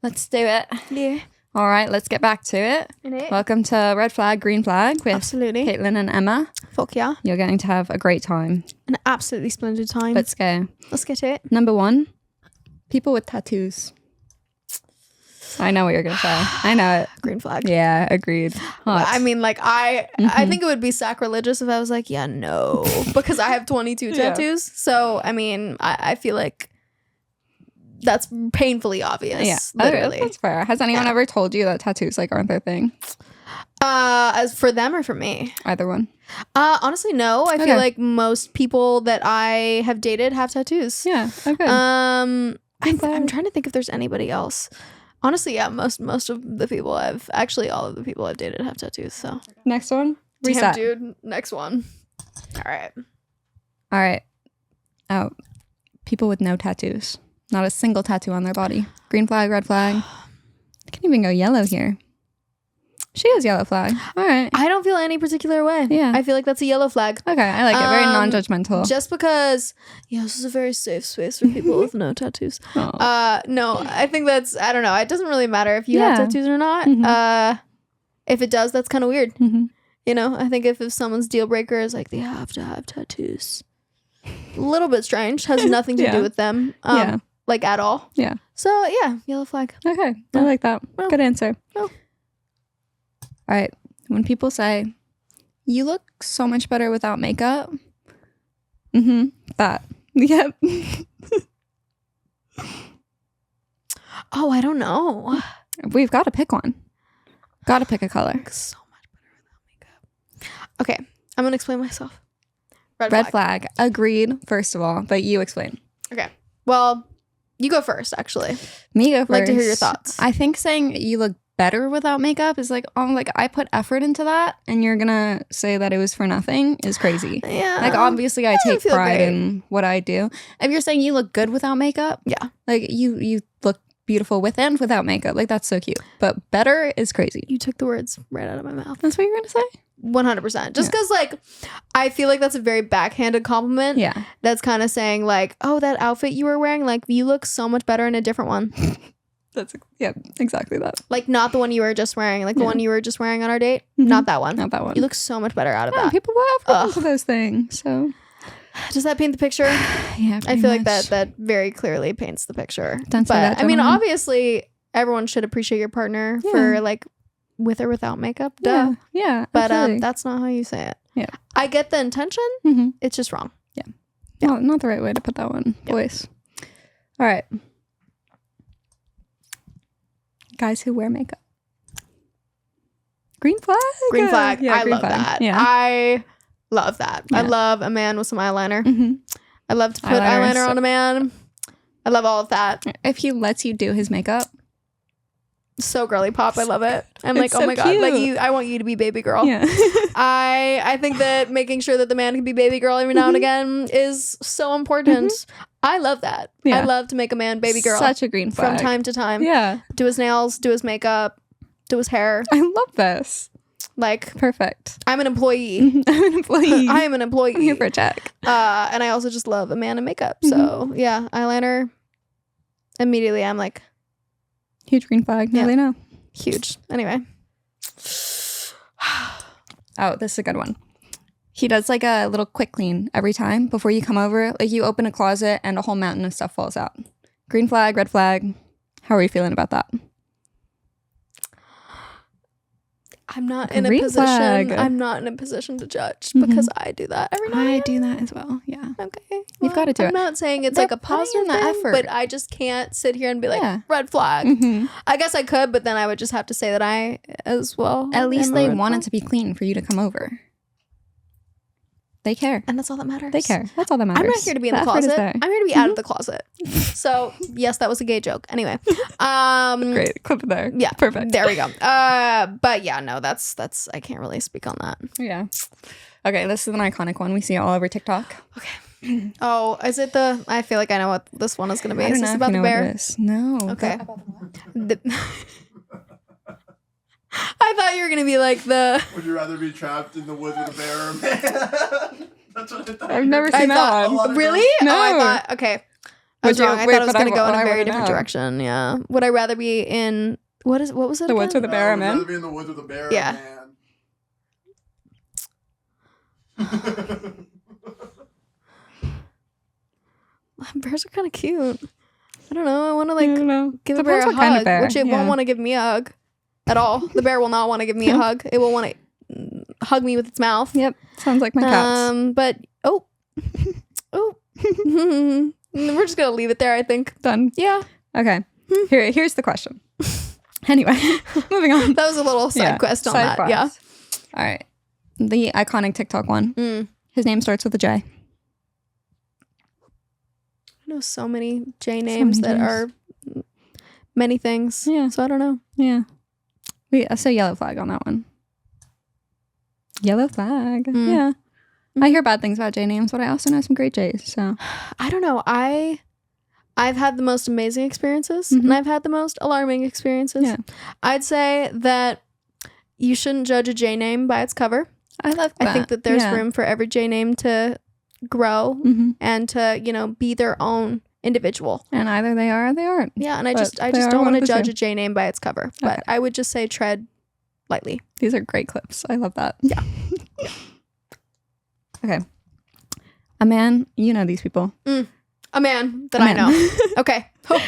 Let's do it. Yeah. All right, let's get back to it. Welcome to Red Flag, Green Flag with Absolutely. Caitlin and Emma. Fuck yeah. You're going to have a great time. An absolutely splendid time. Let's go. Let's get it. Number 1, people with tattoos. I know what you're going to say. I know it. Green flag. Yeah, agreed. Hot. I mean, like, I think it would be sacrilegious if I was like, yeah, no. Because I have 22 tattoos. So, I mean, I feel like that's painfully obvious. Yeah, Literally. that's fair. Has anyone ever told you that tattoos like aren't their thing? As for them or for me? Either one. Honestly, no. I Okay. feel like most people that I have dated have tattoos. Yeah. Okay. I'm trying to think if there's anybody else. Honestly, yeah, most of the people all of the people I've dated have tattoos. So Next one. damn, Reset. dude. Next one. All right. All right. Oh, people with no tattoos. Not a single tattoo on their body. Green flag, red flag. I can't even go yellow here. She has yellow flag. All right. I don't feel any particular way. Yeah. I feel like that's a yellow flag. Okay, I like it. Very non-judgmental. Just because, this is a very safe space for people with no tattoos. Oh. No, I think that's, I don't know. It doesn't really matter if you have Yeah. tattoos or not. Mhm. If it does, that's kind of weird. Mhm. You know, I think if someone's deal breaker is like, they have to have tattoos. A little bit strange. Has nothing to Yeah. do with them. Yeah. Like at all. Yeah. So, yeah, yellow flag. Okay, I like that. Well. Good answer. Well. All right. When people say, you look so much better without makeup. That. Yep. Oh, I don't know. We've got to pick one. Got to pick a color. So much better without makeup. Okay, I'm going to explain myself. Red flag. Agreed, first of all, but you explain. Okay. Well, you go first, actually. Me go first. Like to hear your thoughts. I think saying you look better without makeup is like, oh, like I put effort into that and you're gonna say that it was for nothing is crazy. Yeah. Like obviously I take feel pride great. in what I do. If you're saying you look good without makeup, Yeah. like you look beautiful with and without makeup. Like that's so cute. But better is crazy. You took the words right out of my mouth. That's what you're gonna say? 100%. Just because, like, I feel like that's a very backhanded compliment. Yeah. That's kind of saying, like, oh, that outfit you were wearing, like, you look so much better in a different one. That's exactly that. Like, not the one you were just wearing. Like, the Yeah. one you were just wearing on our date. Mhm. Not that one. Not that one. You look so much better out of Yeah, that. people put effort Ugh. into those things. So Does that paint the picture? yeah. I pretty feel like much. that very clearly paints the picture. Don't say But that, I mean, gentlemen. obviously, everyone should appreciate your partner Yeah. for, like, with or without makeup. Duh. Yeah. Yeah. But absolutely. that's not how you say it. Yeah. I get the intention. Mhm. It's just wrong. Yeah. Well, not the right way to put that one, boys. All right. Guys who wear makeup. Green flag? Green flag. Yeah, I green love flag. that. Yeah. I love that. I Yeah. love a man with some eyeliner. Mhm. I love to put Eyeliner is eyeliner so- on a man. I love all of that. If he lets you do his makeup. So girly pop. I love it. I'm It's like, oh so my god, like cute. I want you to be baby girl. Yeah. I think that making sure that the man can be baby girl every now and again is so important. I love that. Yeah. I love to make a man baby girl Such a green flag. from time to time. Yeah. Do his nails, do his makeup, do his hair. I love this. Like, Perfect. I'm an employee. I'm an employee. I am an employee. I'm here for a check. And I also just love a man in makeup. So yeah, eyeliner. Immediately, I'm like, Huge green flag. Now Yeah. they know. huge. Anyway, Oh, this is a good one. He does like a little quick clean every time before you come over. Like you open a closet and a whole mountain of stuff falls out. Green flag, red flag. How are you feeling about that? I'm not in a Green position. flag. I'm not in a position to judge because I do that every now. I and do that as well. Yeah. then. Okay. You've got to do I'm it. not saying it's They're like a positive putting in the thing, effort. but I just can't sit here and be like, Yeah. red flag. Mhm. I guess I could, but then I would just have to say that I as well. At least am a they red want flag. it to be clean for you to come over. They care. And that's all that matters. They care. That's all that matters. I'm not here to be in the effort is closet. there. I'm here to be out of the closet. So yes, that was a gay joke. Anyway, Great. Clip it there. yeah, Perfect. There we go. But yeah, no, that's I can't really speak on that. Yeah. Okay, this is an iconic one. We see it all over TikTok. Okay. Oh, is it the? I feel like I know what this one is going to be. I Is don't this know if about you the know bear? what it is. No. Okay. I thought you were going to be like the. Would you rather be trapped in the woods with a bear or a man? That's what I thought. I've never I seen thought, that one. really? No. Oh, I thought. Okay. I was Would you- wrong. I wait, thought it was but going to go in I a very wanna different know. direction. Yeah. Would I rather be in what was it? The woods again? with a bear, Would you man. rather be in the woods with a bear Yeah. or a man? Bears are kind of cute. I don't know. I want to I like don't know. give a bear Depends a what kind of hug, bear. which it Yeah. won't want to give me a hug at all. The bear will not want to give me a hug. It will want to hug me with its mouth. Yep. Sounds like my cats. But we're just gonna leave it there. I think. Done. Yeah, Okay. Here's the question. Anyway, moving on. that was a little side quest on side that. quest. Yeah. All right. The iconic TikTok one. Mm. His name starts with a J. I know so many J names many that Js. are many things. Yeah. So I don't know. Yeah. I say yellow flag on that one. Yellow flag. Mm. Yeah. I hear bad things about J names, but I also know some great J's. So I don't know. I've had the most amazing experiences Mhm. and I've had the most alarming experiences. Yeah. I'd say that you shouldn't judge a J name by its cover. I love that. I think that there's Yeah. room for every J name to grow Mhm. and to, be their own individual. And either they are or they aren't. Yeah, and I But just they don't are want one to of the judge two. a J name by its cover. But Okay. I would just say tread lightly. These are great clips. I love that. Yeah. Okay. A man, you know these people. A man that A I man. know. Okay. Oh.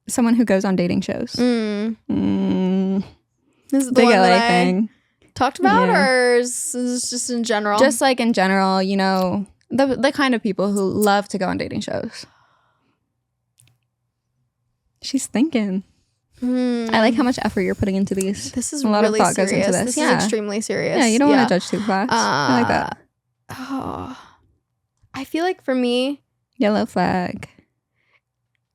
Someone who goes on dating shows. Mm. Mm. This is the Big one LA that I thing. talked about, Yeah. or is this just in general? Just like in general, the kind of people who love to go on dating shows. She's thinking. I like how much effort you're putting into these. This is a lot really of thought serious. goes into this. This Yeah. is extremely serious. Yeah, you don't want to judge too fast. I like that. I feel like for me, Yellow flag.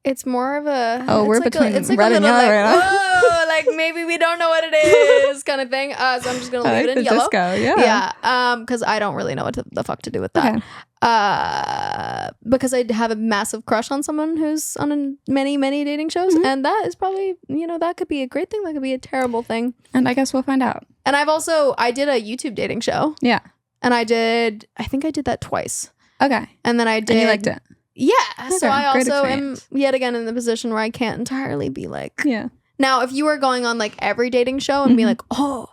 it's more of a. Oh, it's we're like between it's like red a and little yellow like, right now. whoa, like maybe we don't know what it is kind of thing. So I'm just gonna I leave like it in the yellow. disco. Yeah. Yeah. Because I don't really know what the fuck to do with that. Okay. Because I have a massive crush on someone who's on many dating shows, Mhm. and that is probably that could be a great thing, that could be a terrible thing. And I guess we'll find out. And I did a YouTube dating show, Yeah. and I think I did that twice, Okay. and then I did. And you liked it. Yeah. So Okay, I great also am experience. yet again in the position where I can't entirely be like. Yeah. Now, if you were going on like every dating show and be Mhm. like, oh,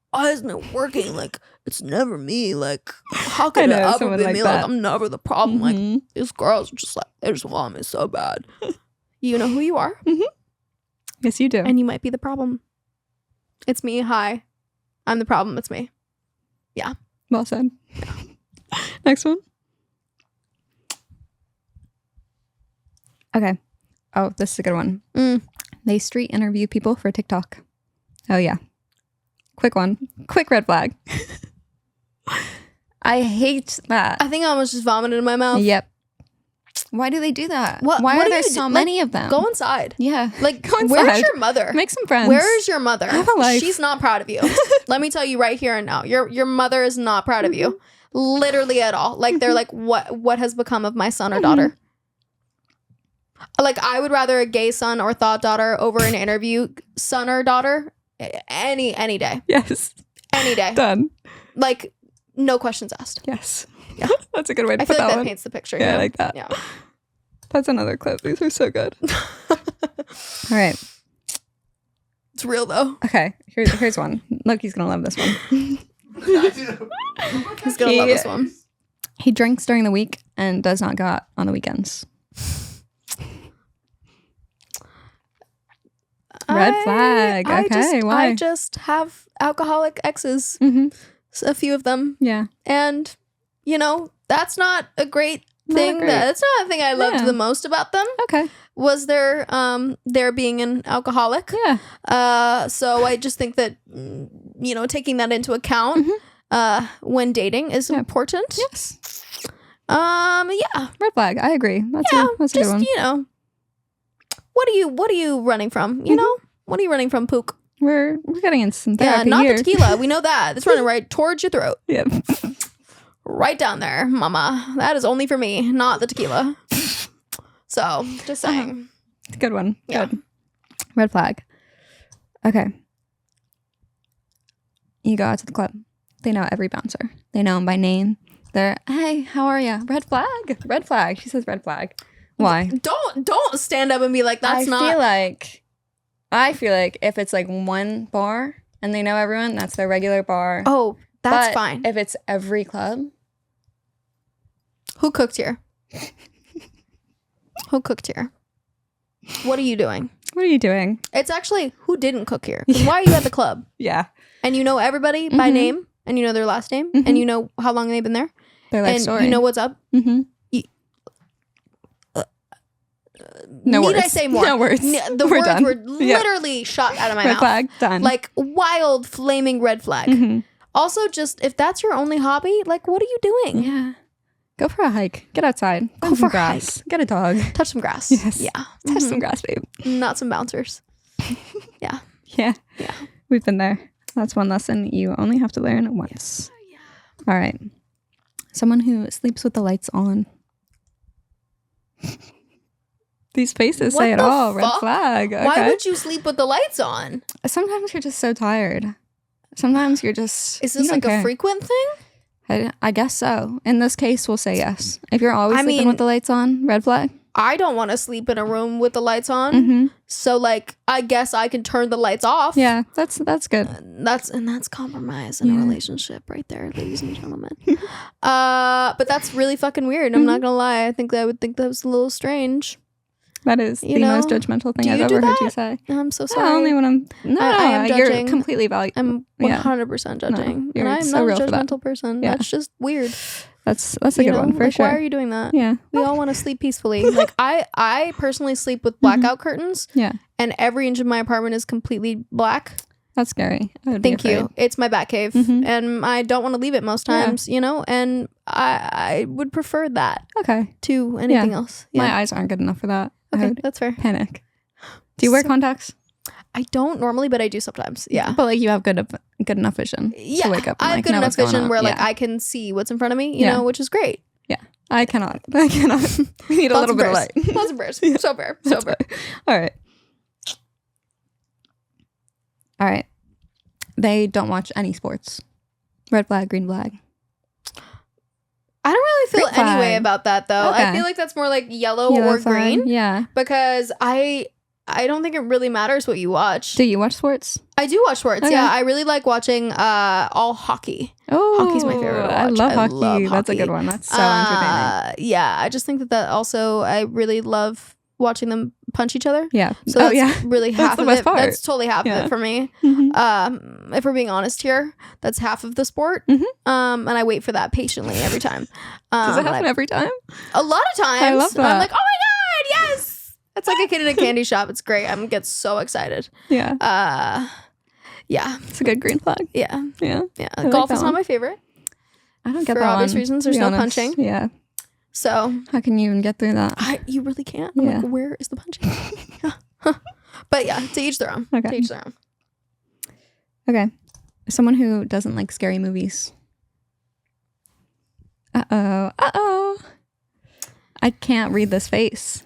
why isn't it working? Like, it's never me. Like, how I could it know ever someone be like me? that. Like, I'm never the problem. Like, Mhm. these girls are just like, they just want me so bad. You know who you are, Yes, you do. and you might be the problem. It's me. Hi. I'm the problem. It's me. Well said. Next one. Okay. Oh, this is a good one. Mm. They street interview people for TikTok. Oh, yeah. Quick one. Quick red flag. I hate that. I think I almost just vomited in my mouth. Yep. Why do they do that? What- Why what are do there you do? so Like, many of them? Go inside. Yeah. Like, Go where's inside. your mother? Make some friends. Where is your mother? Have a life. She's not proud of you. Let me tell you right here and now. Your mother is not proud of you. Literally at all. Like they're like, what has become of my son or daughter? Like I would rather a gay son or thought daughter over an interview son or daughter any day. Yes. Any day. Done. Like no questions asked. Yes. Yeah. That's a good way to I put feel like that that one. paints the picture. Yeah, you I know? like that. Yeah. That's another clip. These are so good. All right. It's real though. Okay. Here's one. Loki's going to love this one. I do. He's gonna love this one. He drinks during the week and does not go out on the weekends. Red flag. Okay, why? I just have alcoholic exes. Mm-hmm. A few of them. Yeah. And, that's not a great thing. great. That's not the thing I loved Yeah. the most about them. Okay. Was their being an alcoholic. Yeah. So I just think that taking that into account when dating is important. Yes. Yeah. Red flag. I agree. That's a good Just one. what are you running from? You know? What are you running from, Pook? We're getting into some Yeah, therapy not here. the tequila. We know that. It's running right towards your throat. Yep. Right down there, mama. That is only for me, not the tequila. So, just saying. Good one. Yeah. Good. Red flag. Okay. You go out to the club. They know every bouncer. They know them by name. They're, hey, how are you? Red flag. Red flag. She says red flag. Why? Don't stand up and be like, that's not. I feel like if it's like one bar and they know everyone, that's their regular bar. Oh, that's But fine. if it's every club, Who cooked here? Who cooked here? What are you doing? what are you doing? It's actually who didn't cook here. 'Cause why are you at the club? Yeah. And you know everybody by name, and you know their last name, and you know how long they've been there, Their life and story. you know what's up. Mm-hmm. No Need words. I say more? No words. The We're words done. were Yeah. literally shot out of my Red mouth. flag. Done. Like wild flaming red flag. Mhm. Also, just if that's your only hobby, like what are you doing? Yeah. Go for a hike. Get outside. Go Find for some a grass. Get a dog. Touch some grass. Yes. Yeah. Touch some grass, babe. Not some bouncers. Yeah. Yeah. We've been there. That's one lesson you only have to learn once. All right. Someone who sleeps with the lights on. These faces What say it the all. Red fuck? flag. Okay. Why would you sleep with the lights on? Sometimes you're just so tired. Sometimes you're just. Is you this don't like care. a frequent thing? I guess so. In this case, we'll say yes. If you're always I sleeping mean- with the lights on, red flag. I don't want to sleep in a room with the lights on. Mm-hmm. So like I guess I can turn the lights off. Yeah, that's good. That's compromise in a Yeah. relationship right there, ladies and gentlemen. But that's really fucking weird. I'm not gonna lie. I think I would think that was a little strange. That is You the know, most judgmental thing do I've you do ever heard you that? say. I'm so No, sorry. only when I'm. No, I am you're judging. completely valuable. I'm Yeah. 100% judging. you're And I'm so not a real for that. judgmental person. Yeah. That's just weird. That's a good one for like, sure. Why are you doing that? Yeah. We all want to sleep peacefully. Like I personally sleep with blackout curtains. Yeah. And every inch of my apartment is completely black. That's scary. I would be Thank you. afraid. It's my bat cave, Mhm. and I don't want to leave it most Yeah. times, and I would prefer that Okay. to anything else. Yeah. My eyes aren't good enough for that. I Okay, would that's fair. panic. Do you wear contacts? I don't normally, but I do sometimes. Yeah. But like you have good enough vision Yeah, to wake up. And, I have like, good know enough what's going vision on. where like Yeah. I can see what's in front of me, Yeah. which is great. I cannot. We need a Thoughts little and bit of prayers. light. Thoughts and prayers. So fair. So That's fair. fair. All right. All right. They don't watch any sports. Red flag, green flag. I don't really feel Green any way flag. about that though. I Okay. feel like that's more like yellow Yellow or flag. green Yeah. because I don't think it really matters what you watch. Do you watch sports? I do watch sports. Okay. Yeah, I really like watching all hockey. Oh, Hockey's my favorite to I watch. love I hockey. love That's a hockey. good one. That's so entertaining. Yeah, I just think that also I really love watching them punch each other. Yeah. So oh that's yeah. really That's half the of best it. part. That's totally half of Yeah. it for me. Mhm. If we're being honest here, that's half of the sport. Mhm. And I wait for that patiently every time. Does it and happen every time? a lot of times. I love I'm that. like, oh my god, yes! It's like a kid in a candy shop. It's great. I get so excited. Yeah. Yeah, It's a good green flag. yeah, Yeah. yeah. I like Golf that is not one. my favorite. I don't get For that obvious one, reasons, to there's be no honest. punching. Yeah. So How can you even get through that? you really can't. I'm Yeah. like, where is the punching? But yeah, to each their own. Okay. To each their own. Okay. Someone who doesn't like scary movies. Uh-oh. I can't read this face.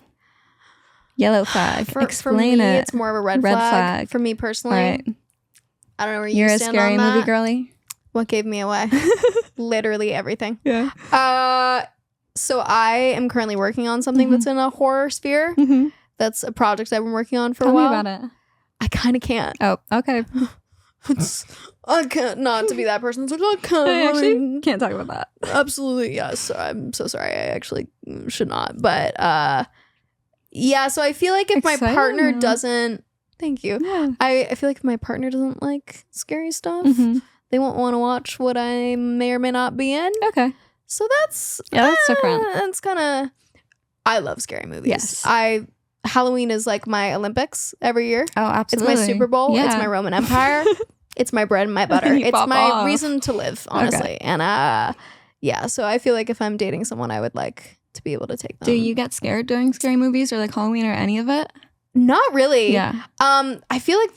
Yellow flag. For Explain me, it. it's more of a red, Red flag. flag. For me All personally, right. I don't know where you You're a stand scary on that. movie girly? What gave me away? Literally everything. Yeah. So I am currently working on something that's in a horror sphere. Mm-hmm. That's a project I've been working on for Tell a while. me about it. I kind of can't. Oh, okay. I can't not to be that person. It's like, I can't. I actually mean, can't talk about that. absolutely, yes. I'm so sorry. I actually should not. But yeah, so I feel like if my Exciting, partner though. doesn't, thank you. Yeah. I feel like if my partner doesn't like scary stuff, Mm-hmm. they won't want to watch what I may or may not be in. Okay. So that's different. That's kind of. I love scary movies. Yes. Halloween is like my Olympics every year. Oh, absolutely. It's my Super Bowl. Yeah. It's my Roman Empire. It's my bread and my butter. You It's pop my off. reason to live, honestly. And yeah, so I feel like if I'm dating someone, I would like to be able to take them. Do you get scared doing scary movies or like Halloween or any of it? Not really. Yeah. I feel like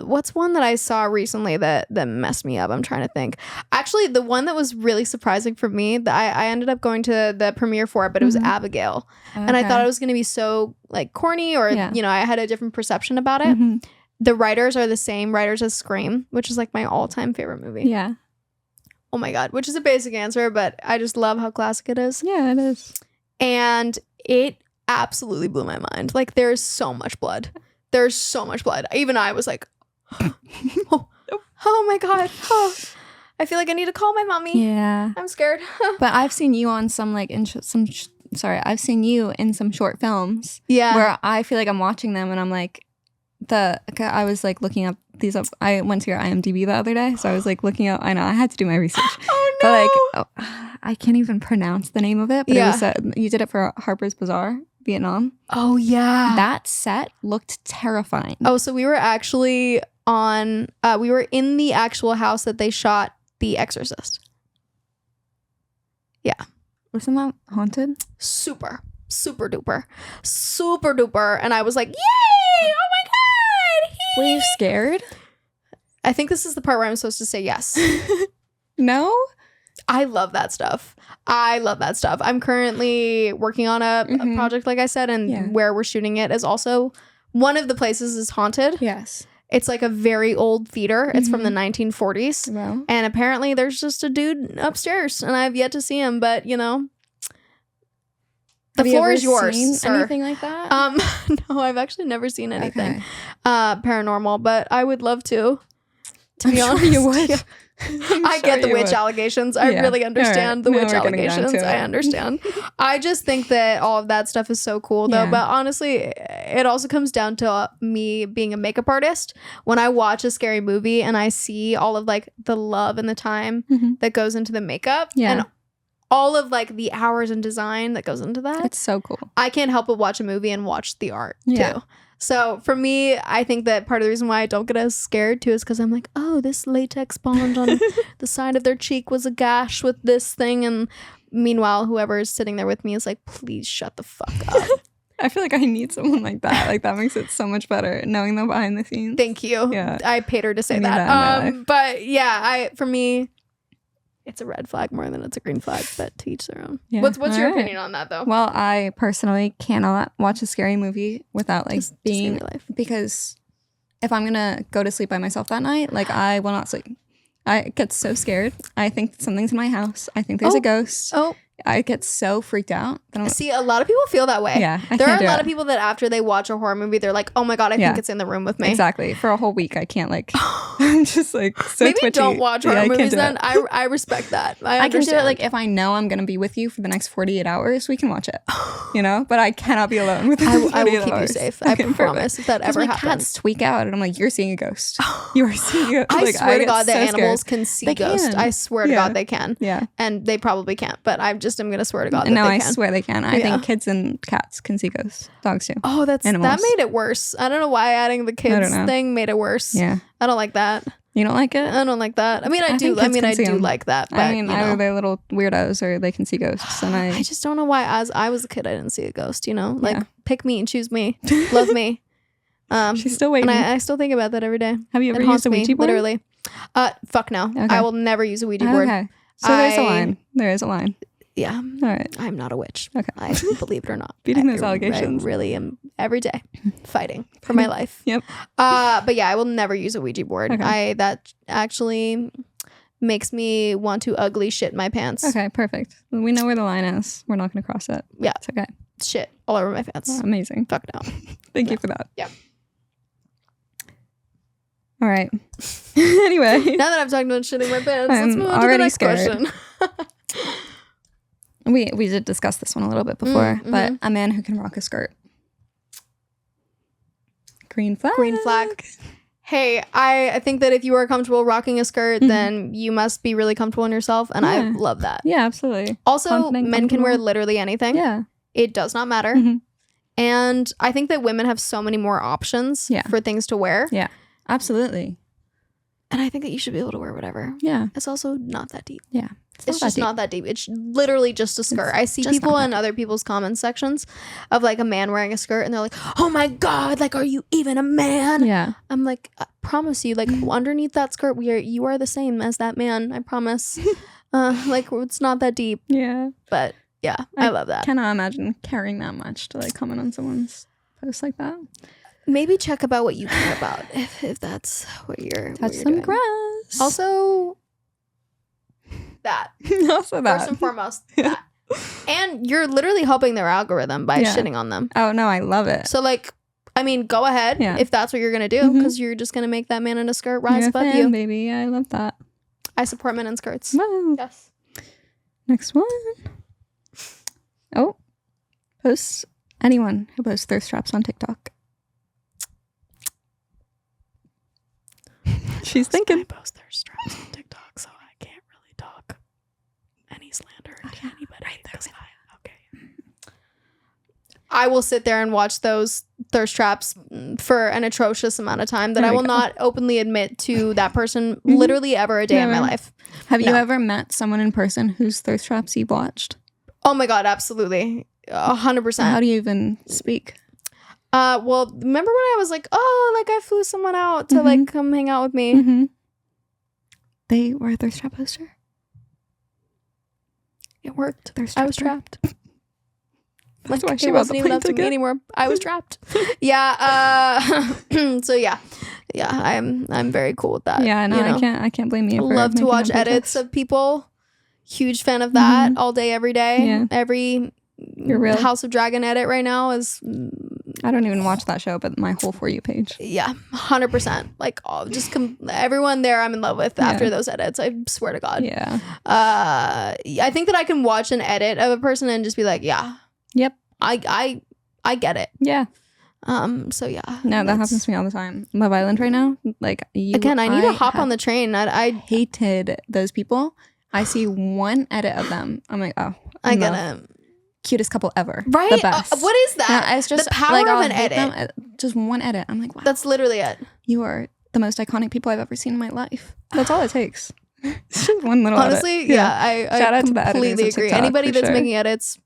what's one that I saw recently that messed me up? I'm trying to think. Actually, the one that was really surprising for me, that I ended up going to the premiere for it, but it was Abigail. And I thought it was going to be so like corny, or you know, I had a different perception about it. Mm-hmm. The writers are the same writers as Scream, which is like my all-time favorite movie. Yeah. Oh my God, which is a basic answer, but I just love how classic it is. Yeah, it is. And it absolutely blew my mind. Like, there's so much blood. There's so much blood. Even I was like, oh my God. Oh, I feel like I need to call my mommy. Yeah. I'm scared. But I've seen you on some like I've seen you in some short films. Yeah. Where I feel like I'm watching them and I'm like, I was like looking up these up. I went to your IMDb the other day, so I was like looking up. I know I had to do my research. Oh no! But like, I can't even pronounce the name of it. But it was you did it for Harper's Bazaar, Vietnam. Oh yeah. That set looked terrifying. Oh, so we were actually on. We were in the actual house that they shot The Exorcist. Yeah. Wasn't that haunted? Super duper. And I was like, yay! Oh my God! Were you scared? I think this is the part where I'm supposed to say yes. No? I love that stuff. I'm currently working on a project, like I said, and where we're shooting it is also one of the places is haunted. Yes. It's like a very old theater. It's from the 1940s. Wow. And apparently there's just a dude upstairs and I've yet to see him, but you know, the floor is yours, sir. Anything like that? No, I've actually never seen anything paranormal, but I would love to be honest. Sure you would. Yeah. I get the witch allegations. I really understand the witch allegations. I understand. I just think that all of that stuff is so cool though. But honestly, it also comes down to me being a makeup artist. When I watch a scary movie and I see all of like the love and the time that goes into the makeup and all of like the hours and design that goes into that. It's so cool. I can't help but watch a movie and watch the art too. So for me, I think that part of the reason why I don't get as scared too is because I'm like, oh, this latex bond on the side of their cheek was a gash with this thing. And meanwhile, whoever is sitting there with me is like, please shut the fuck up. I feel like I need someone like that. Like that makes it so much better knowing them behind the scenes. Thank you. Yeah. I paid her to say I need that in my life. But yeah, for me, it's a red flag more than it's a green flag, but to each their own. Yeah. What's your opinion on that though? Well, I personally cannot watch a scary movie without like being because if I'm gonna go to sleep by myself that night, like I will not sleep. I get so scared. I think something's in my house. I think there's a ghost. Oh. I get so freaked out. That I'm See, a lot of people feel that way. Yeah, there are a lot of people that after they watch a horror movie, they're like, "Oh my God, I think it's in the room with me." Exactly. For a whole week, I can't like. I'm just like so Maybe twitchy. don't watch horror movies then. I I respect that. can do it like if I know I'm gonna be with you for the next 48 hours, we can watch it. You know, but I cannot be alone with. I will keep you safe. I promise. If that ever my happens, cats tweak out, and I'm like, "You're seeing a ghost. You are seeing a." I swear to God that animals scared. can see They ghosts. can. I swear to God they can. Yeah. And they probably can't, but I'm gonna swear to God that No, they I can. swear they can. I think kids and cats can see ghosts. Dogs too. Oh, that Animals. made it worse. I don't know why adding the kids know. thing made it worse. Yeah. I don't like that. You don't like it? I don't like that. I mean, I do. think I kids mean, can I see do 'em. like that. But, I mean, you either know. they're little weirdos or they can see ghosts. And I just don't know why. As I was a kid, I didn't see a ghost. You know, like Yeah. pick me and choose me, love me. She's still waiting. And I still think about that every day. Have you ever It used haunts a me, Ouija board? literally. Fuck no. Okay. I will never use a Ouija board. Okay. So there's a I- line. There is a line. Yeah. All right. I'm not a witch. Okay. I believe it or not. Beating those I allegations. really am every day fighting for my life. Yep. But yeah, I will never use a Ouija board. Okay. That actually makes me want to ugly shit my pants. Okay, perfect. We know where the line is. We're not going to cross it. Yeah. It's okay. Shit all over my pants. Amazing. Fuck no. Thank you for that. Yeah. All right. Anyway. Now that I've talked about shitting my pants, let's I'm move on to the already next scared. question. We did discuss this one a little bit before, but a man who can rock a skirt. Green flag. Green flag. hey, I think that if you are comfortable rocking a skirt, Mhm. then you must be really comfortable in yourself. And I Yeah. love that. Yeah, absolutely. Also, Confident, men can wear comfortable. literally anything. Yeah. It does not matter. Mhm. And I think that women have so many more options Yeah. for things to wear. Yeah. Absolutely. And I think that you should be able to wear whatever. Yeah. It's also not that deep. Yeah. It's just not that deep. It's literally just a skirt. It's I see just people not that in other people's comment sections of like a man wearing a skirt and they're like, oh my God, like, are you even a man? Yeah. I'm like, I promise you, like underneath that skirt, you are the same as that man. I promise. Like it's not that deep, Yeah. but yeah, I love that. Cannot imagine carrying that much to like comment on someone's post like that. Maybe check about what you care about if that's what you're Touch what you're some doing. grass. Also, that. Also that. First and foremost, that. And you're literally helping their algorithm by Yeah. shitting on them. Oh no, I love it. So like, I mean, go ahead Yeah. if that's what you're gonna do, Mhm. because you're just gonna make that man in a skirt rise You're a above fan, you. baby. I love that. I support men in skirts. Wow. Yes. Next one. Oh, posts anyone who posts thirst traps on TikTok. She's thinking. I post their straps on TikTok, so I can't really talk any slander to anybody. I will sit there and watch those thirst traps for an atrocious amount of time that There I we will go. not openly admit to that person Mhm. literally ever a day in my Never. life. Have you No. ever met someone in person whose thirst traps you've watched? Oh my God, absolutely. 100%. How do you even speak? Well, remember when I was like, oh, like I flew someone out to Mhm. like come hang out with me. Mm-hmm. They were a thirst trap poster. It worked. Thirst I was trapper. trapped. That's Like, why she it bought wasn't the even plane up to me ticket. anymore. I was trapped. Yeah. So yeah, I'm very cool with that. Yeah, no, you know? I can't blame you. For Love to making watch them edits paychecks. of people. Huge fan of that Mhm. all day, every day. Yeah. Every You're real. House of Dragon edit right now is I don't even watch that show, but my whole For You page. yeah, 100%. Like everyone there I'm in love with after Yeah. those edits. I swear to God. Yeah. I think that I can watch an edit of a person and just be like, yeah, Yep. I get it. Yeah. So yeah. No, that that's- happens to me all the time. Love Island right now. Like you, Again, I need to hop have on the train. I hated those people. I see one edit of them. I'm like, oh, I I'm the gotta cutest couple ever. right. The best. What is that? No, it's just the power like, of I'll an hate edit. them. Just one edit. I'm like, wow, That's literally it. you are the most iconic people I've ever seen in my life. That's all it takes. It's just one little Honestly, edit. yeah, I Shout out to the editors completely of agree. TikTok, Anybody for that's sure. making edits,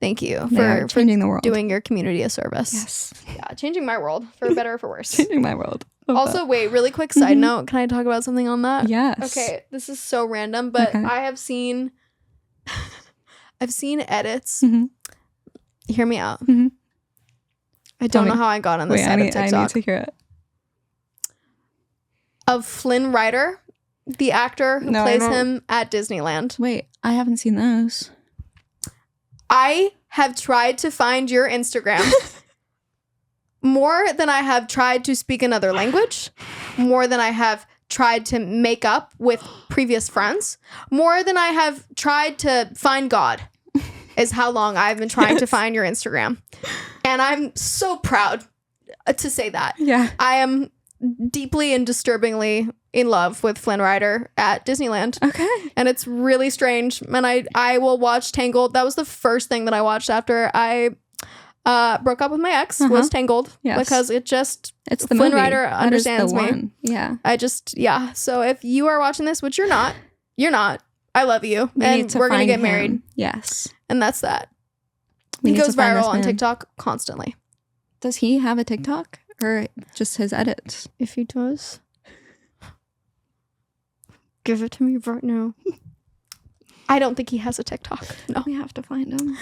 thank you They are for changing the world. doing your community a service. Yes, Yeah, changing my world for better or for worse. changing my world. Love Also, wait, really quick side Mhm. note. Can I talk about something on that? that. Yes. Okay, this is so random, but Okay. I have seen I've seen edits. Mhm. Hear me out. Mhm. I Tell don't know me. how I got on this Wait, side I of need TikTok. to hear it. Of Flynn Rider, the actor who No, I plays don't- him at Disneyland. Wait, I haven't seen those. I have tried to find your Instagram more than I have tried to speak another language, more than I have tried to make up with previous friends, more than I have tried to find God, is how long I've been trying to Yes. find your Instagram. And I'm so proud to say that. Yeah. I am deeply and disturbingly in love with Flynn Rider at Disneyland. Okay. And it's really strange. And I will watch Tangled. That was the first thing that I watched after I broke up with my ex was Tangled. Yes. Because it just, It's the Flynn movie. Rider That is the understands me. one. Yeah. I just, yeah. So if you are watching this, which you're not, I love you. We and need to we're going to find get him. married. On And that's that. We He need to goes find viral this on man. TikTok constantly. Does he have a TikTok or just his edits? If he does, give it to me right now. I don't think he has a TikTok. No, We have to find him.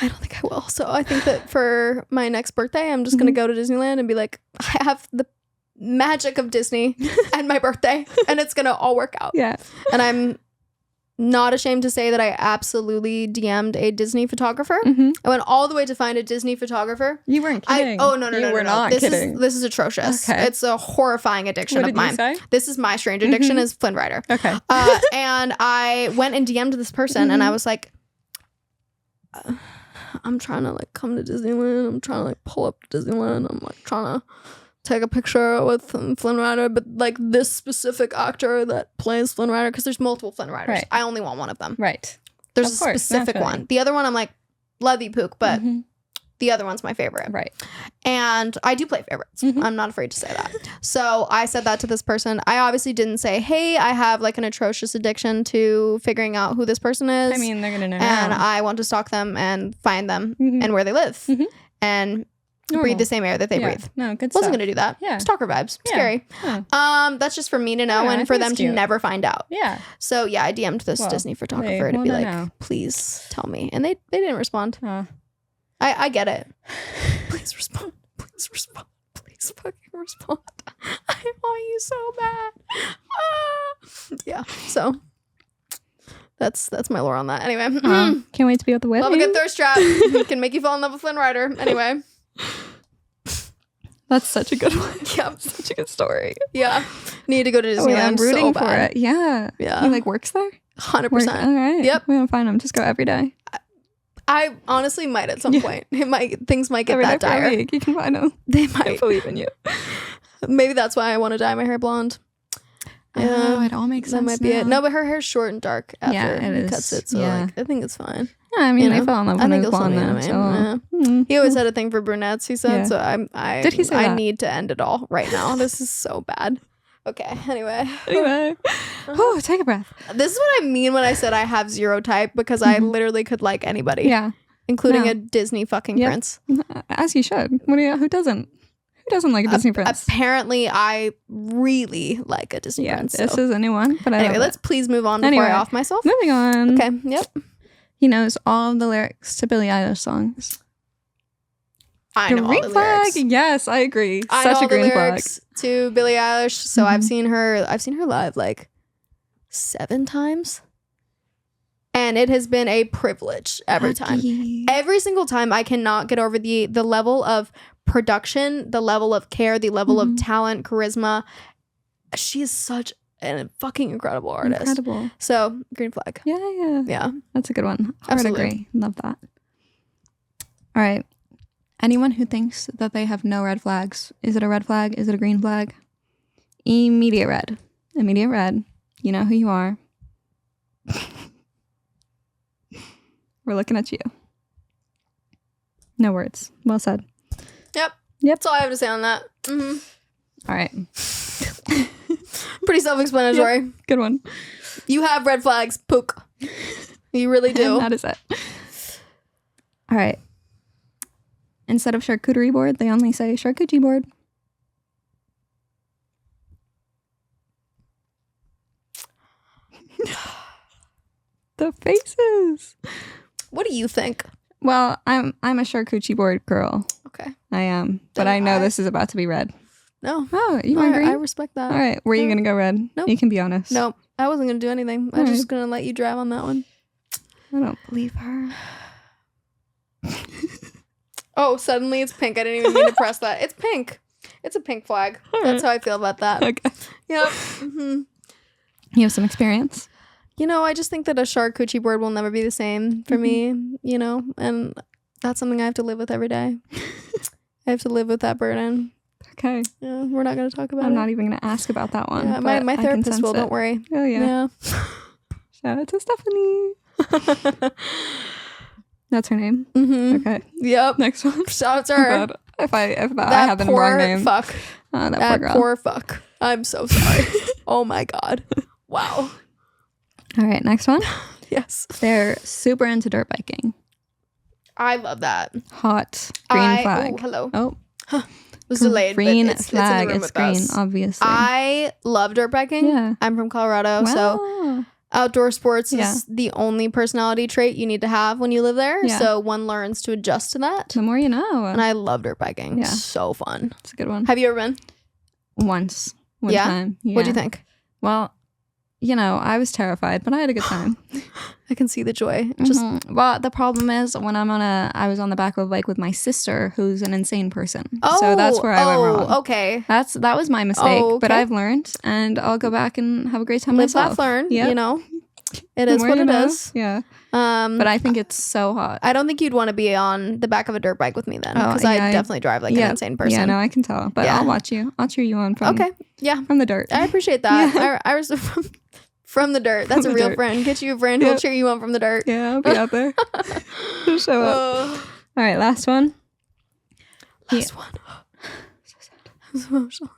I don't think I will. So I think that for my next birthday, I'm just going to go to Disneyland and be like, I have the magic of Disney and my birthday, and it's going to all work out. Yeah. And I'm not ashamed to say that I absolutely DM'd a Disney photographer. Mm-hmm. I went all the way to find a Disney photographer. You weren't kidding. No, You were not this kidding. This is atrocious. Okay. It's a horrifying addiction What of did mine. you say? This is my strange addiction Mhm. is Flynn Rider. Okay. And I went and DM'd this person and I was like, I'm trying to like come to Disneyland. I'm trying to like pull up to Disneyland. I'm like trying to take a picture with Flynn Rider, but like this specific actor that plays Flynn Rider, because there's multiple Flynn Riders. Right. I only want one of them. Right. There's Of a course, specific naturally. one. The other one, I'm like, love you, Pook, but Mhm. the other one's my favorite. Right. And I do play favorites. Mhm. I'm not afraid to say that. So I said that to this person. I obviously didn't say, hey, I have like an atrocious addiction to figuring out who this person is. I mean, they're gonna know and now. I want to stalk them and find them Mhm. and where they live Mhm. and Normal. breathe the same air that they Yeah. breathe. No, good stuff. Wasn't gonna do that. Yeah. Stalker vibes. Yeah. Scary. Yeah. That's just for me to know Yeah, I and for think them it's to cute. never find out. Yeah. So yeah, I DM'd this Well, Disney photographer they to be wanna like, know. please tell me. And they didn't respond. I get it. Please respond. Please respond. Please fucking respond. I want you so bad. Yeah. So that's my lore on that. Anyway. Can't wait to be at the wedding. Love a good thirst trap. Can make you fall in love with Flynn Rider. Anyway. That's such a good one. Yeah. Such a good story. Yeah. Need to go to Oh, yeah, I'm Disneyland rooting so for bad. it. Yeah. Yeah. He like works there? 100%. All right. Yep. We're gonna find him. Just go every day. I honestly might at some point. Things might get Every that day for a dire. week. You can find him. They I might. believe in you. Maybe that's why I want to dye my hair blonde. Oh, it all makes That sense. might be it. now. No, but her hair's short and dark after Yeah, it he is. cuts it. So Yeah. like, I think it's fine. Yeah, I mean, You they know? fell in love I when think he was it'll blonde still though. be So. anime, He always had a thing for brunettes, he said. Yeah. So I Did he say I that? need to end it all right now. This is so bad. Okay, anyway. Anyway. Oh, take a breath. This is what I mean when I said I have zero type, because I literally could like anybody. Yeah. Including No. a Disney fucking Yep. prince. As you should. Who doesn't? Who doesn't like a Disney prince? Apparently, I really like a Disney Yeah, prince. this So. is a new one. But I Anyway, love let's please move on before Anyway. I off myself. it. Moving on. Okay, yep. He knows all of the lyrics to Billie Eilish songs. I know all Green the flag. lyrics. Yes, I agree. I Such know a all the green flag. lyrics to Billie Eilish. So I've Mhm. seen her live like 7 times. And it has been a privilege every time. Lucky. Every single time I cannot get over the level of production, the level of care, the level of talent, charisma. She is such a fucking incredible artist. Incredible. So, green flag. Yeah. Yeah. That's a good one. I would Absolutely. agree. Love that. All right. Anyone who thinks that they have no red flags, is it a red flag? Is it a green flag? Immediate red. Immediate red. You know who you are. We're looking at you. No words. Well said. Yep. Yep. That's all I have to say on that. Hmm. All right. Pretty self-explanatory. Good one. You have red flags, Pook. You really do. And that is it. All right. Instead of charcuterie board, they only say charcuterie board. The faces. What do you think? Well, I'm a charcuterie board girl. Okay. I am, but Then I know I- this is about to be red. No. Oh, you want green? I respect that. All right. Were you No. gonna go red? Nope. You can be honest. No, I wasn't going to do anything. I'm All just right. going to let you drive on that one. I don't believe her. Oh, suddenly it's pink. I didn't even mean to press that. It's pink. It's a pink flag. That's how I feel about that. Okay. Yep. Hmm. You have some experience. You know, I just think that a charcuterie board will never be the same for me, you know, and that's something I have to live with every day. I have to live with that burden. Okay. Yeah, we're not going to talk about I'm it. not even gonna ask about that one. Yeah, but my I can therapist sense will, it. don't worry. Oh yeah. Yeah. Shout out to Stephanie. That's her name. Mm-hmm. Okay. Yep. Next one. Shout out to Oh, her. God. If I That had the poor wrong name. fuck. Oh, that poor That girl. poor fuck. I'm so sorry. Oh my God. Wow. All right. Next one. Yes. They're super into dirt biking. I love that. Hot green flag. Oh, hello. Oh, It was delayed. green but it's flag. in the room It's with green, us. obviously. I love dirt biking. Yeah. I'm from Colorado, so Wow. outdoor sports Yeah. is the only personality trait you need to have when you live there. Yeah. So one learns to adjust to that. The more you know. And I love dirt biking. Yeah. So fun. It's a good one. Have you ever been? Once. One Yeah? time. Yeah. What'd you think? Well, you know, I was terrified, but I had a good time. I can see the joy. Just Mhm. Well, the problem is when I was on the back of a bike with my sister, who's an insane person. oh, So that's where I went wrong. Okay. That was my mistake, Oh, but okay. I've learned, and I'll go back and have a great time Live, myself. laugh, learn. Yep. You know, it The is more what you it know. is. Yeah. But I think it's so hot. I don't think you'd want to be on the back of a dirt bike with me then, Oh, because yeah, I definitely drive like an insane person. Yeah, no, I can tell. But Yeah. I'll watch you. I'll cheer you on from Yeah, from the dirt. I appreciate that. I was from the dirt. That's From a the real dirt. friend. Get you a friend who'll Yep. cheer you on from the dirt. Yeah, I'll be out there. Just show up. All right, last one. Last one. So sad. I'm so emotional.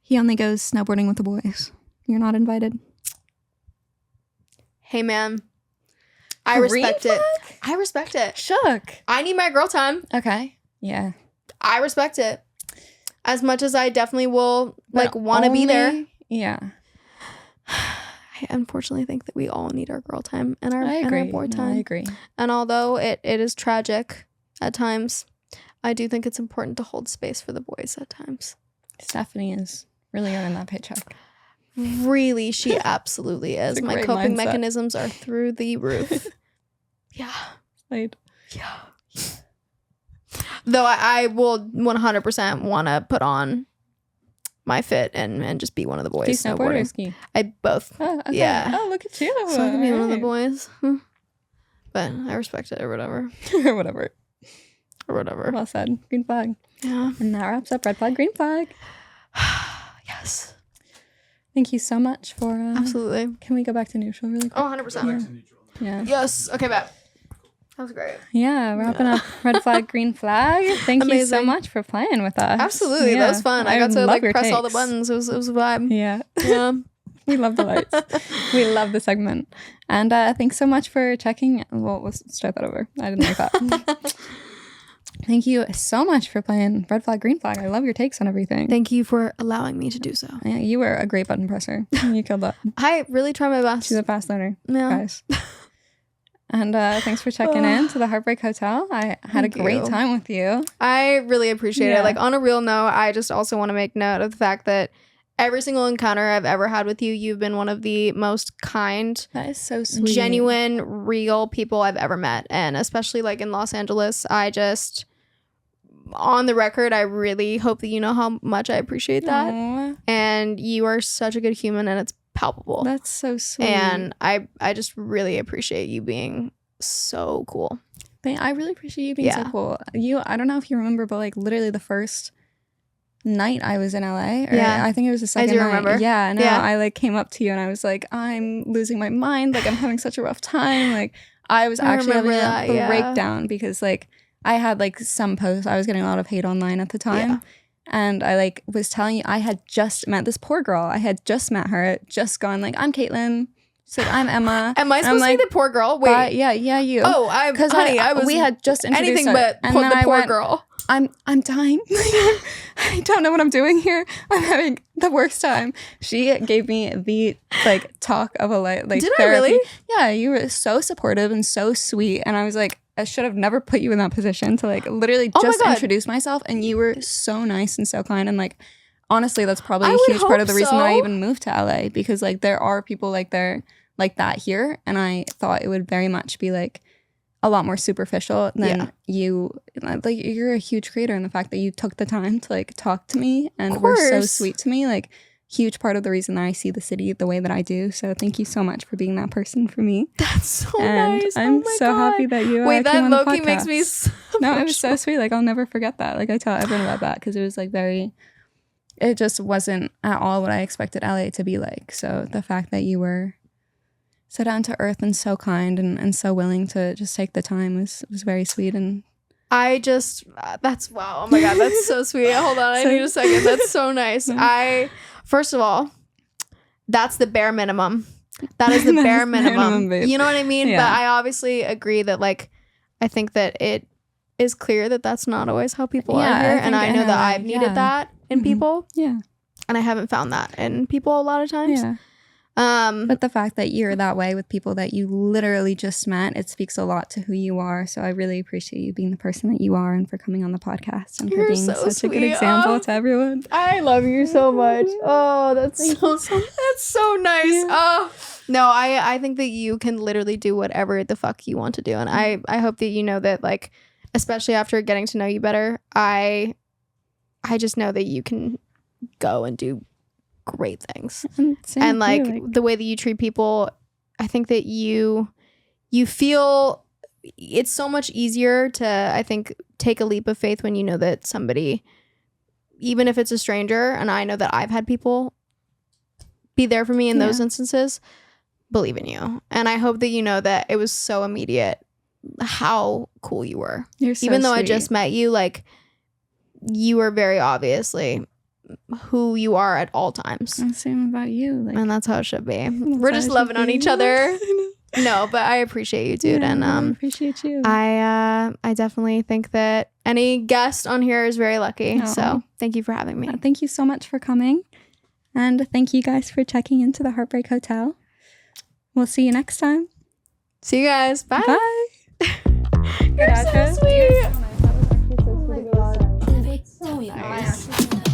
He only goes snowboarding with the boys. You're not invited. Hey, man. I Green respect it. flag? I respect it. Shook. I need my girl time. Okay. Yeah. I respect it. As much as I definitely will But want to be there. only- Yeah. I unfortunately think that we all need our girl time and our, I and agree. our boy No, time. I agree. And although it is tragic at times, I do think it's important to hold space for the boys at times. Stephanie is really earning that paycheck. Really, she absolutely is. It's a My great coping mindset. mechanisms are through the roof. Yeah. Right. Yeah. Though I will 100% want to put on my fit and just be one of the boys Do you snowboard or snowboarding. ski? I both. Oh, okay. Yeah. Oh, look at you. So I can be one of the Alright. boys. But I respect it or whatever. Or whatever. Or whatever. Well said. Green flag. Yeah. And that wraps up red flag, green flag. Yes. Thank you so much for. Absolutely. Can we go back to neutral really quick? Oh, 100%. Yeah. Yes. Okay, bet. That was great. Yeah, wrapping up red flag, green flag. Thank you so Amazing. much for playing with us. Absolutely. Yeah. That was fun. I got to love like your press all the takes. buttons. It was a vibe. Yeah. Yeah. We love the lights. We love the segment. And thanks so much for checking. Well, let's start that over. I didn't like that. Thank you so much for playing red flag, green flag. I love your takes on everything. Thank you for allowing me to do so. Yeah, you were a great button presser. You killed that. I really try my best. She's a fast learner, Yeah. guys. And thanks for checking in to the Heartbreak Hotel. I had a Thank great you. time with you. I really appreciate Yeah. it. Like on a real note, I just also want to make note of the fact that every single encounter I've ever had with you, you've been one of the most kind, That is so sweet. genuine, real people I've ever met. And especially like in Los Angeles, I just, on the record, I really hope that you know how much I appreciate that. Aw, And you are such a good human and it's palpable. that's so sweet. And I just really appreciate you being so cool. I really appreciate you being so Yeah. cool. I don't know if you remember, but like literally the first night I was in LA, or Yeah. I think it was the second do night. remember. Yeah, no, Yeah. I like came up to you and I was like, I'm losing my mind. Like I'm having such a rough time. Like I was I actually having remember a that, yeah. breakdown because like I had like some posts. I was getting a lot of hate online at the time. Yeah. And I like was telling you I had just met this poor girl. I had just met her, just gone like, I'm Caitlin. She's like, I'm Emma. Am I And supposed I'm to like, be the poor girl? Wait. "Bye." Yeah, you. Oh, Because honey, I was we had just introduced anything her. but And the then I poor went, girl. I'm dying. I don't know what I'm doing here. I'm having the worst time. She gave me the like talk of a life. Like Did I therapy. really? Yeah, you were so supportive and so sweet. And I was like, I should have never put you in that position to like literally Oh my just God. introduce myself. And you were so nice and so kind. And like, honestly, that's probably I a would huge part of hope the reason that I so. even moved to LA, because like there are people like that here. And I thought it would very much be like a lot more superficial than Yeah. you. Like you're a huge creator, and the fact that you took the time to like talk to me and were so course. sweet to me, like huge part of the reason that I see the city the way that I do. So thank you so much for being that person for me. That's so And nice. I'm oh my so God. happy that you Wait, came that on the low-key makes podcast. me so No, it was so emotional. sweet. Like I'll never forget that. Like I tell everyone about that because it was like it just wasn't at all what I expected LA to be like. So the fact that you were so down to earth and so kind and so willing to just take the time was very sweet. And I just, that's, wow. Oh my God, that's so sweet. Hold on, I So- need a second. That's so nice. No. First of all, that's the bare minimum. That is the That bare is bare minimum, minimum. babe. You know what I mean? Yeah. But I obviously agree that, like, I think that it is clear that that's not always how people Yeah, are here. I And think I in know that LA, I've needed yeah. that in Mhm. people. yeah, And I haven't found that in people a lot of times. yeah. Um, But the fact that you're that way with people that you literally just met, it speaks a lot to who you are. So I really appreciate you being the person that you are and for coming on the podcast and You're for being so such a good sweet. example Oh. to everyone. I love you so much. Oh, that's that's so nice. Yeah. Oh, no, I think that you can literally do whatever the fuck you want to do, and I hope that you know that, like, especially after getting to know you better, I just know that you can go and do great things. And, same And with like you, the way that you treat people, I think that you you feel it's so much easier to, I think, take a leap of faith when you know that somebody, even if it's a stranger, and I know that I've had people be there for me in those instances, believe in you. And I hope that you know that it was so immediate how cool you were. You're so even though I sweet. just met you, like, you were very obviously who you are at all times. Same about you. Like, And that's how it should be. We're how just it loving should on be. each other. No, but I appreciate you, dude. yeah, And I appreciate you. I definitely think that any guest on here is very lucky. Aw. So thank you for having me. Thank you so much for coming. And thank you guys for checking into the Heartbreak Hotel. We'll see you next time. See you guys. Bye. Bye. You're so sweet. So nice.